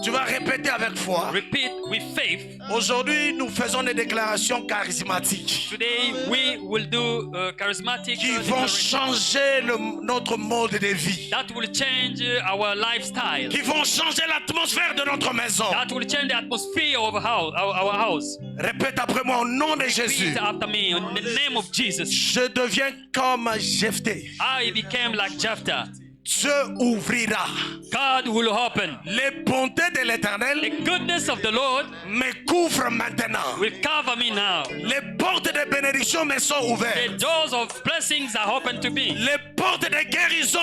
Tu vas répéter avec foi. Repeat with faith. Aujourd'hui, nous faisons des déclarations charismatiques Today we will do charismatic qui vont declaration changer notre mode de vie, that will change our lifestyle. qui vont changer l'atmosphère de notre maison. That will change the atmosphere of our house. Répète après moi au nom de Jésus. Repeat after me in the name of Jesus. Je deviens comme Jephthé. I became like Jephthah. Dieu ouvrira. God will open. Les bontés de l'Éternel The goodness of the Lord me couvrent maintenant. will cover me now. Les portes de bénédiction me sont The ouvertes. doors of blessings are open to me. Les portes de guérison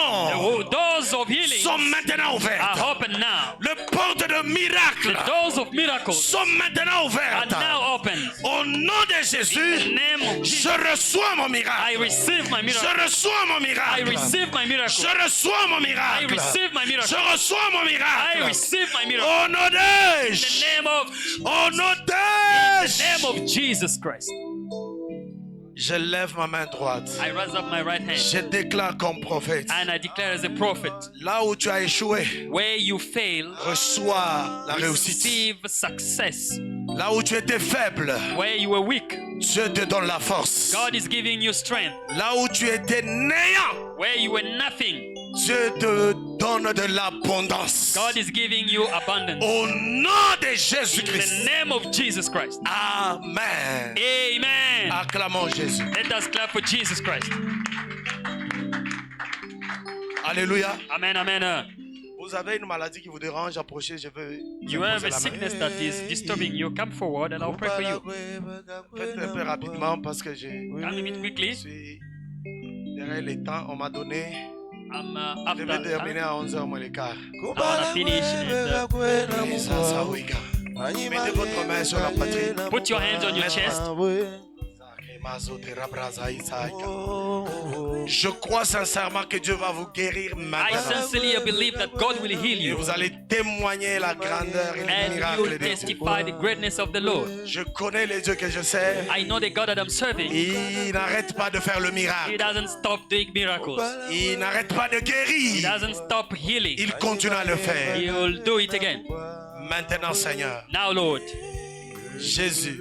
The doors of healing sont maintenant ouvertes. are open now. Les portes de miracles The doors of miracles sont maintenant are ouvertes. now open. Au nom de In the Jésus, name of Jesus, je reçois mon I miracle. receive my Je miracle. reçois mon I miracle. receive my miracle. Je reçois mon I miracle. receive my Je miracle. reçois mon I miracle. receive my miracle. Au nom In de the Jésus. name of Au nom in de the name Jésus. of Jesus Christ. Je lève ma main droite. I raise up my right hand Je déclare comme prophète. and I declare as a prophet, Là où tu as échoué, where you fail, reçois la réussite. receive success. Là où tu étais faible, Where you were weak, Dieu te donne la force. God is giving you strength. Là où tu étais néant, Where you were nothing, Dieu te donne de l'abondance. God is giving you abundance. Au nom de In Jésus-Christ. the name of Jesus Christ. Amen. Amen. Acclamons Jésus. Let us clap for Jesus Christ. Alléluia. Amen, amen. Vous avez une maladie qui vous dérange, approchez, je veux. You have a sickness that is disturbing you. Come forward and I'll pray for you. Faites un peu rapidement parce que je Come a bit quickly. suis derrière les temps. On m'a donné. I'm Je after vais terminer time. à 11h moins le quart. I wanna finish and Et ça, oui, gars. Mettez votre main sur la poitrine. put your hands on your chest. Je crois sincèrement que Dieu va vous guérir I maintenant. sincerely believe that God will heal Et you vous allez témoigner la grandeur et le and you miracle will de Dieu. testify the greatness of the Lord. Je connais les dieux que je sais. I know the God that I'm serving. Il n'arrête pas de faire le He miracle. doesn't stop doing miracles. Il n'arrête pas de He guérir. doesn't stop healing. Il continue à le faire. He will do it again. Maintenant, Seigneur, Now, Lord. Jésus,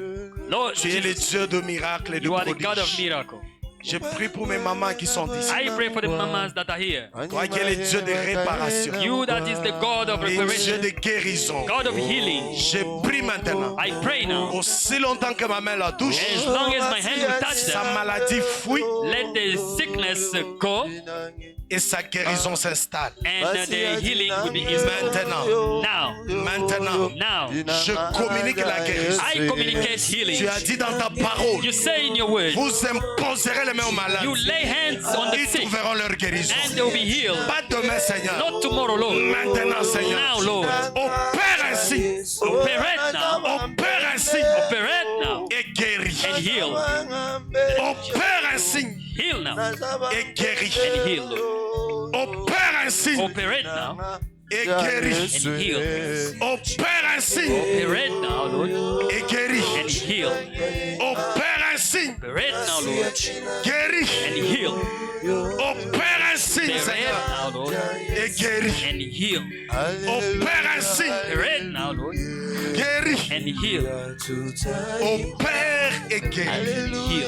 Lord, tu es le Jesus, Dieu de miracles et de you are the God of prodiges. miracles. Je prie pour mes mamans qui sont ici. I pray for the mamas that are here. Toi qui es le Dieu de réparation, You that is the God of le Dieu reparation, de guérison. God of healing. Je prie maintenant. I pray now. Aussi longtemps que ma main la touche, As long as my hand will touch sa them, maladie fuit let the sickness go et sa guérison s'installe. and the healing will be installed. Now, Je communique la guérison. I communicate healing. Tu as dit dans ta parole, You say in your word, vous imposerez les mains aux malades. you lay hands on the Ils sick trouveront leur guérison. and they will be healed. Pas demain, Seigneur. Not tomorrow, Lord. Maintenant, Seigneur. Now, Lord. Opère ainsi. Operate now. Opère ainsi. Operate now Et guéris. and heal. Opère ainsi. Heal now Et guéris. and heal, Lord. Opère ainsi. Operate now Et guéris. and heal. Opère ainsi. Operate now, Lord, Et guéris. and heal. Opère ainsi. Operate now, Lord, Guéris. and heal. Opère ainsi, Operate Seigneur. now, Lord, Et guéris. and heal. Opère ainsi. Operate now, Lord, Guéris. and heal. Opère et guéris. And heal.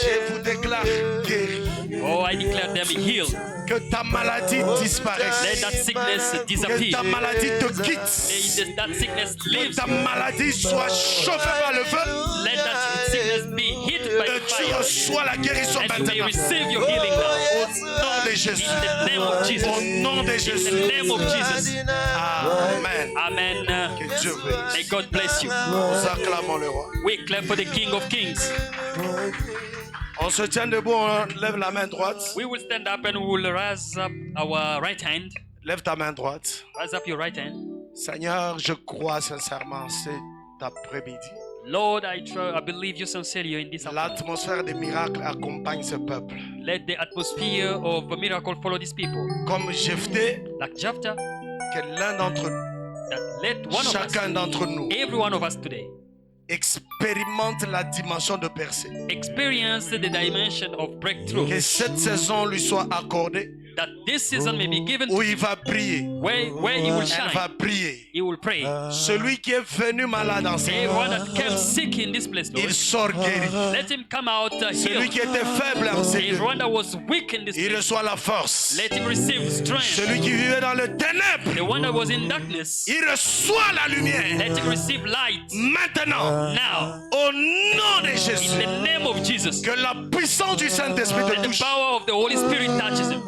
Je vous déclare guéris. Oh, I declare them healed. Que ta maladie disparaisse. Let that sickness Que disappear. ta maladie te quitte. May that sickness Que leave. ta maladie soit chauffée par le feu. Let that sickness be hit by Et tu fire. reçois la guérison And you may maintenant. receive your healing now. Au nom de Jésus. In the name of Jesus. Au nom de In Jésus. the name of Jesus. Amen. Amen. Que Dieu bénisse. May God bless you. Nous acclamons le roi. We clap for the King of Kings. On se tient debout, on lève la main droite. We will stand up and we will raise up our right hand. Lève ta main droite. Raise up your right hand. Seigneur, je crois sincèrement cet après-midi. Lord, I believe you sincerely in this afternoon. L'atmosphère des miracles accompagne ce peuple. Let the atmosphere of a miracle follow these people. Comme Jephthé, Like Jephthah, que l'un d'entre that let one of us, chacun d'entre nous every one of us today, expérimente la dimension de percée. experience the dimension of breakthrough. Que cette saison lui soit accordée That this season may be given où to il va prier. where he will Elle va shine. prier. He will pray. Celui qui est venu malade en ces Everyone that came sick in this place, il Lord, sort guéri. let him come out Celui qui healed. était faible en ces Everyone that was weak in this il place, reçoit la force. let him receive strength. Celui qui vivait dans le ténèbre, The one that was in darkness, il reçoit la lumière. let him receive light. Maintenant, Now, au nom de in Jésus, the name of Jesus, que la puissance du Saint-Esprit te let the touche. power of the Holy Spirit touches him.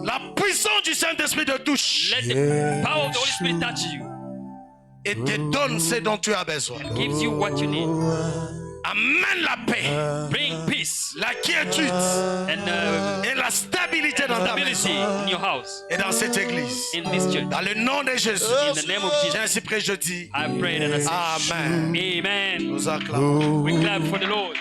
La puissance du Saint-Esprit te touche Let the power of the Holy Spirit touch you. et te donne ce dont tu as besoin. Gives you what you need. Amène la paix, Bring peace la quiétude and et la stabilité dans ta stability maison in your house, et dans cette église. in this church. Dans le nom de Jésus, In the name of j'ai Jesus, ainsi prié, je dis I prayed and I said, Amen. Amen. Nous acclamons. We clap for the Lord.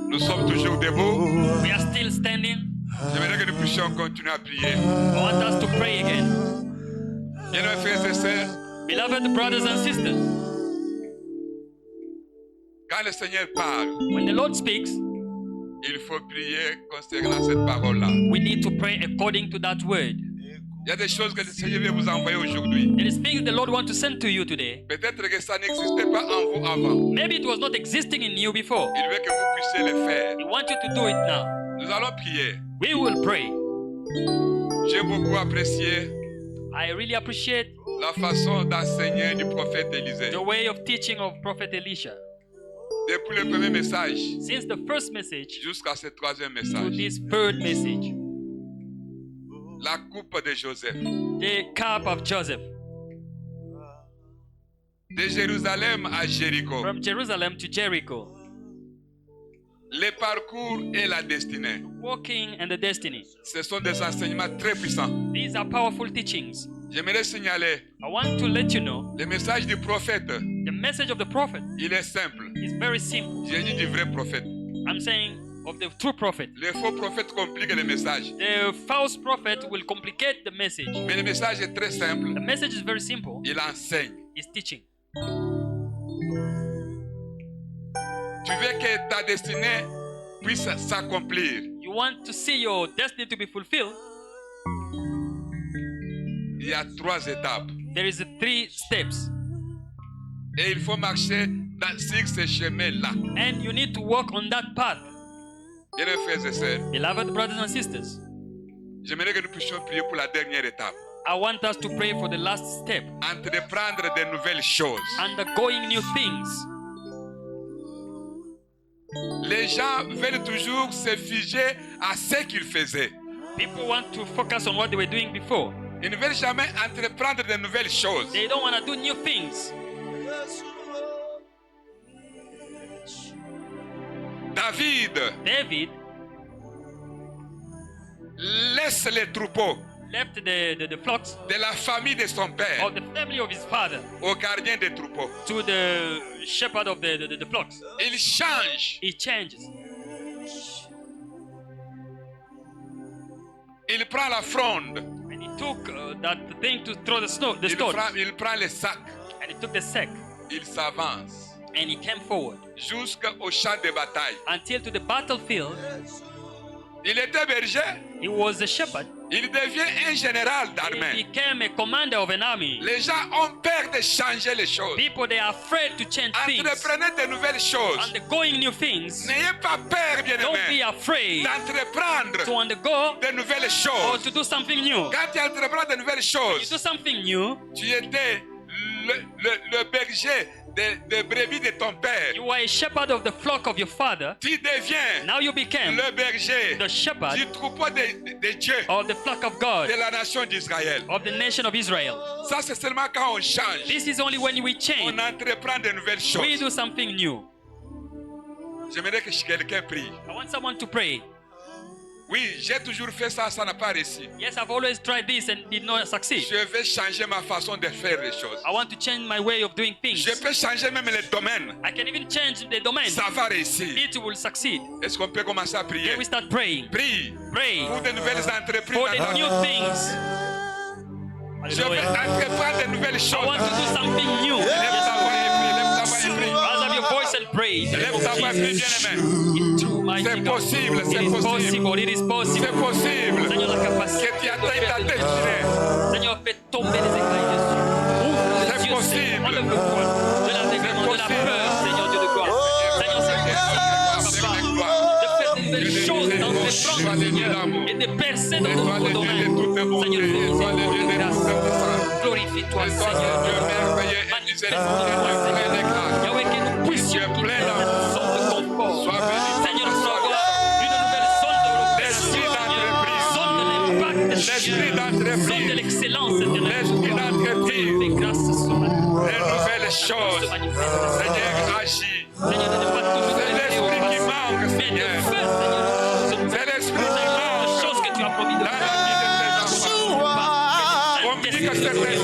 Nous sommes toujours debout. We are still standing. J'aimerais que nous puissions continuer à prier. I want us to pray again. Bien-aimés frères et sœurs, Beloved brothers and sisters, quand le Seigneur parle, when the Lord speaks, il faut prier concernant cette parole-là. we need to pray according to that word. Il y a des choses que le Seigneur veut vous envoyer aujourd'hui. There is things the Lord wants to send to you today. Peut-être que ça n'existait pas en vous avant. Maybe it was not existing in you before. Il veut que vous puissiez le faire. We want you to do it now. Nous allons prier. We will pray. J'ai beaucoup apprécié I really appreciate la façon d'enseigner du prophète Élisée. the way of teaching of Prophet Elisha. Depuis le premier message Since the first message jusqu'à ce troisième to message. this third message, La coupe de Joseph. the cup of Joseph, De Jérusalem à Jéricho. from Jerusalem to Jericho, Les parcours et la destinée. walking and the destiny. Ce sont des enseignements très puissants. These are powerful teachings. J'aimerais signaler I want to let you know le message du prophète. the message of the prophet Il est simple. is very simple. J'ai dit du vrai prophète. I'm saying of the true prophet. Les faux prophètes compliquent le message. The false prophet will complicate the message. Mais le message est très simple. The message is very simple. Il enseigne. It's teaching. Tu veux que ta destinée puisse s'accomplir, you want to see your destiny to be fulfilled, il y a 3 étapes. there is 3 steps. Et il faut marcher sur ce chemin-là. And you need to walk on that path. Bien, frères et sœurs, Beloved brothers and sisters, j'aimerais que nous puissions prier pour la dernière étape. I want us to pray for the last step. Entreprendre de nouvelles choses. Undergoing new things. Les gens veulent toujours se figer à ce qu'ils faisaient. People want to focus on what they were doing before. Ils ne veulent jamais entreprendre de nouvelles choses. They don't want to do new things. David laisse les troupeaux left the flocks de la famille de son père of the family of his father au gardien des troupeaux. to the shepherd of the flocks. Il change. He changes. Il prend la fronde. And he took that thing to throw the stone, Il prend les sacs. and he took the sack Il s'avance and he came forward jusqu'au champ de bataille. until to the battlefield. Il était berger. He was a shepherd. Il devient un général He d'armée. became a commander of an army. Les gens ont peur de changer les choses. People, they are afraid to change things. Entreprenez de nouvelles choses. Undergoing new things. N'ayez pas peur, bien Don't be aimé, afraid d'entreprendre to undergo de nouvelles or choses. to do something new. Quand tu entreprends de nouvelles You choses, do something new. tu étais le berger de brebis de ton père. You are a shepherd of the flock of your father. Tu deviens Now you became le berger the shepherd du troupeau de Dieu, of the flock of God, de la nation d'Israël. of the nation of Israel. Ça, c'est seulement quand on change, This is only when we change, on entreprend de nouvelles we choses. do something new. J'aimerais que quelqu'un prie. I want someone to pray. Oui, j'ai toujours fait ça, ça n'a pas réussi. Yes, I've always tried this and did not succeed. Je vais changer ma façon de faire les choses. I want to change my way of doing things. Je peux changer même les domaines. I can even change the domain. Ça va réussir. It will succeed. Est-ce qu'on peut commencer à prier? Then we start praying. Prie Pray pour de nouvelles entreprises. for the new things. Je vais Hallelujah. entreprendre de nouvelles I choses. want to do something new. Lève ta voix et prie, lève ta voix et prie. Raise up your voice and pray. Lève ta voix et prie, bien-aimé. True, mighty C'est God. possible, It c'est is possible. possible. It is C'est possible. possible Seigneur, la capacité que tu de atteignes ta faire des destinée. choses. Seigneur, fais tomber les écailles dessus. Ouvre les C'est yeux, possible. Seigneur. Enlève le poids de l'aveuglement, de la possible. peur, Seigneur Dieu de gloire. Seigneur, c'est possible, papa, de faire de nouvelles choses, d'entreprendre, Seigneur, et de percer dans Étoile notre de Dieu domaine. de toute bonté, Seigneur, étoile de Dieu de grâce. toute Glorifie-toi, Étoile Seigneur. de Dieu merveilleux et miséricordieux, plein de grâce. Yahweh, que nous puissions Tu es quitter plein cette d'amour. zone de confort. Sois béni. Seigneur, pour avoir une nouvelle zone de L'esprit l'opération, d'entreprise. zone de l'impact, L'esprit d'entreprise. zone de l'excellence, Seigneur. L'esprit d'entreprise. Fais grâce ce soir. Les nouvelles Se choses. manifeste. Seigneur, agis. Seigneur, ne pas toujours C'est rester au l'esprit qui passé, manque, mais de Seigneur. faire, Seigneur, C'est l'esprit qui les manque choses que tu as promis de dans faire. la vie de tes enfants. Communique à cet esprit.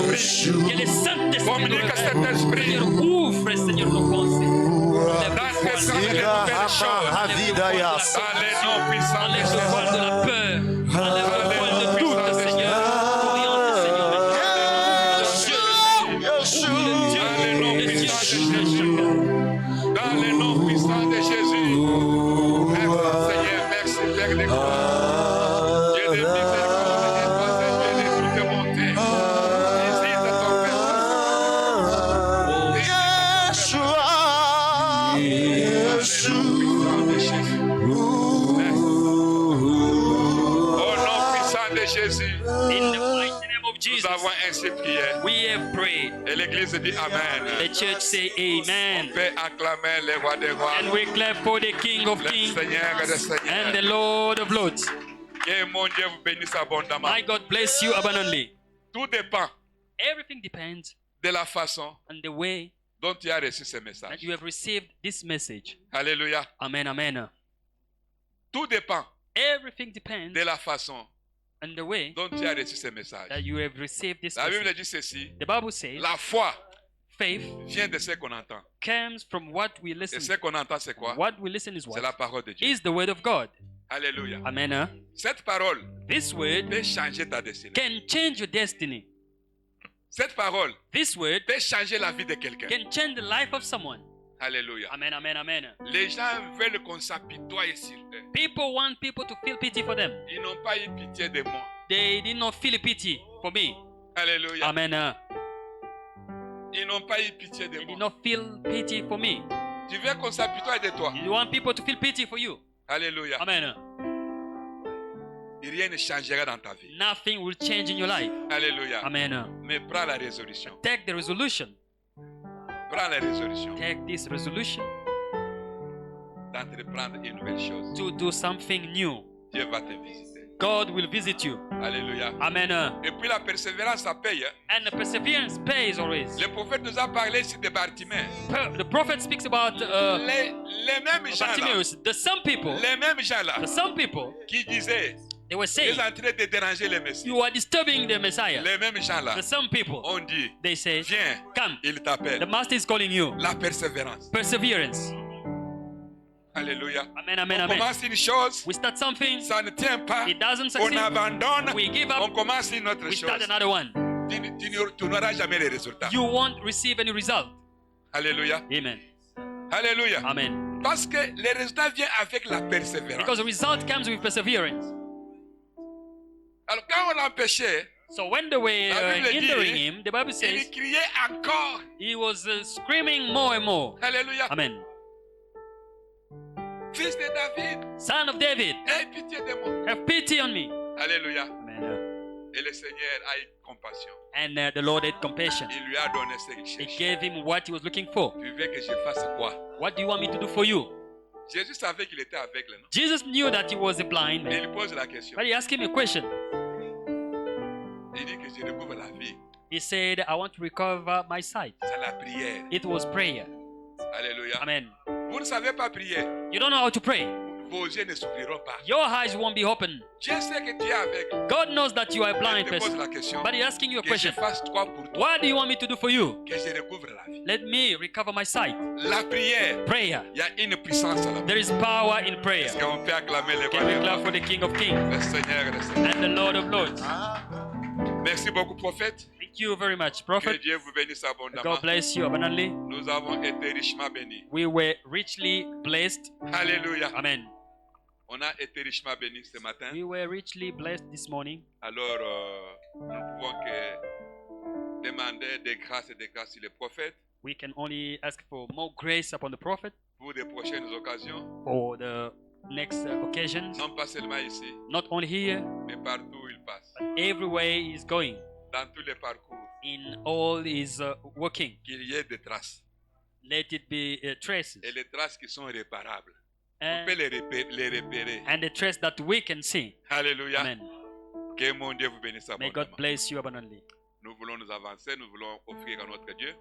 Que le Saint-Esprit nous Communique à cet révèle. esprit. Seigneur, ouvre, Seigneur, nos pensées. Enlève Dans le tes voile, les nouvelles choses. enlève le voile de la Dans les noms puissants de enlève le Jésus. voile de la peur. Enlève le voile de doute, Seigneur. Oriente, Seigneur, Dans les noms les yeux puissants de de Jésus. chacun. Dans les noms puissants de Jésus. Merci Seigneur, merci Père de gloire. Dieu de miséricorde et de grâce, Dieu de toute bonté. Visite ton peuple. Au nom puissant de Jésus, In the mighty name of nous Jesus, avons ainsi prié. we have prayed. Et l'Église dit Amen. The church say On amen. peut acclamer le roi des rois, And we clap for the King of le Kings Seigneur des and the seigneurs. Lord of Lords. Que mon Dieu vous bénisse abondamment. My God bless you abundantly. Tout dépend Everything depends de la façon on the way dont tu as reçu ce that message. you have received this message. Alléluia. Amen, amen. Tout dépend Everything depends de la façon on the way dont tu as reçu ce message. that you have received this La Bible message. dit ceci. The Bible says La foi faith vient de ce qu'on entend. comes from what we Et listen. ce qu'on entend, c'est quoi? What we listen is C'est la what? parole de Dieu. Is the word of God. Alléluia. Amen. Cette parole This word peut changer ta destinée. can change your destiny. Cette parole This word peut changer la vie de quelqu'un. can change the life of someone. Alléluia. Amen, amen, amen. Les gens veulent qu'on s'apitoie sur eux. People want people to feel pity for them. Ils n'ont pas eu pitié de moi. They did not feel pity for me. Alléluia. Amen. Ils n'ont pas eu pitié de They did moi. not feel pity for me. Tu veux qu'on s'apitoie de toi. You want people to feel pity for you. Alléluia. Amen. Et rien ne changera dans ta vie. Nothing will change in your life. Alléluia. Amen. Mais prends la résolution. Take the resolution. Prends la résolution Take this resolution d'entreprendre une nouvelle chose. to do something new. Dieu va te visiter. God will visit you. Alléluia. Amen. Et puis la persévérance, ça paye. And the perseverance pays always. Le prophète nous a parlé ici de Bartimée. The prophet speaks about Les mêmes gens là, Bartimaeus. The some people qui disaient, they were ils saying, sont en train de déranger le Messie. you are disturbing the Messiah. Les mêmes gens là The some people, ont dit, they say, viens, come, il the t'appelle. master is calling you. La persévérance. Perseverance. Alléluia. Amen, amen, On amen. commence une chose, We start something, ça ne tient pas. it doesn't On succeed, abandonne, we give on up, commence une autre we chose. start another one. Tu n'auras jamais les résultats. You won't receive any result. Alléluia. Amen. Alléluia. Amen. Parce que les résultats viennent avec la persévérance. Because the result comes with perseverance. Alors quand on l'empêchait, So when they were La Bible hindering dit, him, the Bible il says criait encore. he was screaming more and more. Alléluia. Amen. Fils de David, Son of David, aie pitié de moi. have pity on me. Alléluia. Amen. Et le Seigneur a eu compassion. And the Lord had compassion. Il lui a donné ce qu'il He cherchait. gave him what he was looking for. Tu veux que je fasse quoi? What do you want me to do for you? Jésus savait qu'il était aveugle, non? Jesus knew that he was a blind Et man. il pose la question. But he asked him a question. Il dit que je recouvre la vie. He said, I want to recover my sight. C'est la prière. It was prayer. Alléluia. Amen. Vous ne savez pas prier. You don't know how to pray. Vos yeux ne s'ouvriront pas. Your eyes won't be open. Dieu sait que tu es aveugle. God knows that you are a Il blind te pose person. la question. But he's asking you a Que je question. fasse quoi pour toi? What do you want me to do for you? Que je recouvre la vie. Let me recover my sight. La prière. Prayer. Il y a une puissance à la prière. There is power in prayer. Est-ce qu'on peut acclamer le Can we roi clap des for rois? the King of Kings Le Seigneur, le Seigneur. and the Lord of Lords? Merci beaucoup, prophète. Thank you very much, Que prophet. Dieu vous bénisse abondamment. God bless you abundantly. Nous avons été richement bénis. We were richly blessed. Alléluia. Amen. On a été richement bénis ce matin. We were richly blessed this morning. Alors, nous ne pouvons que demander des grâces et des grâces sur les prophètes We can only ask for more grace upon the prophet pour des prochaines occasions. for the next occasions. Non pas seulement ici, Not only here, mais partout où il passe. but everywhere he's going, Dans tous les parcours, in all his working. qu'il y ait des traces. Let it be traces. Et les traces qui sont réparables. On And, peut les repérer. and the trace that we can see. Alléluia. Amen. Que mon Dieu vous bénisse May God abondamment. bless you abundantly. Nous voulons nous avancer, nous voulons offrir à notre Dieu.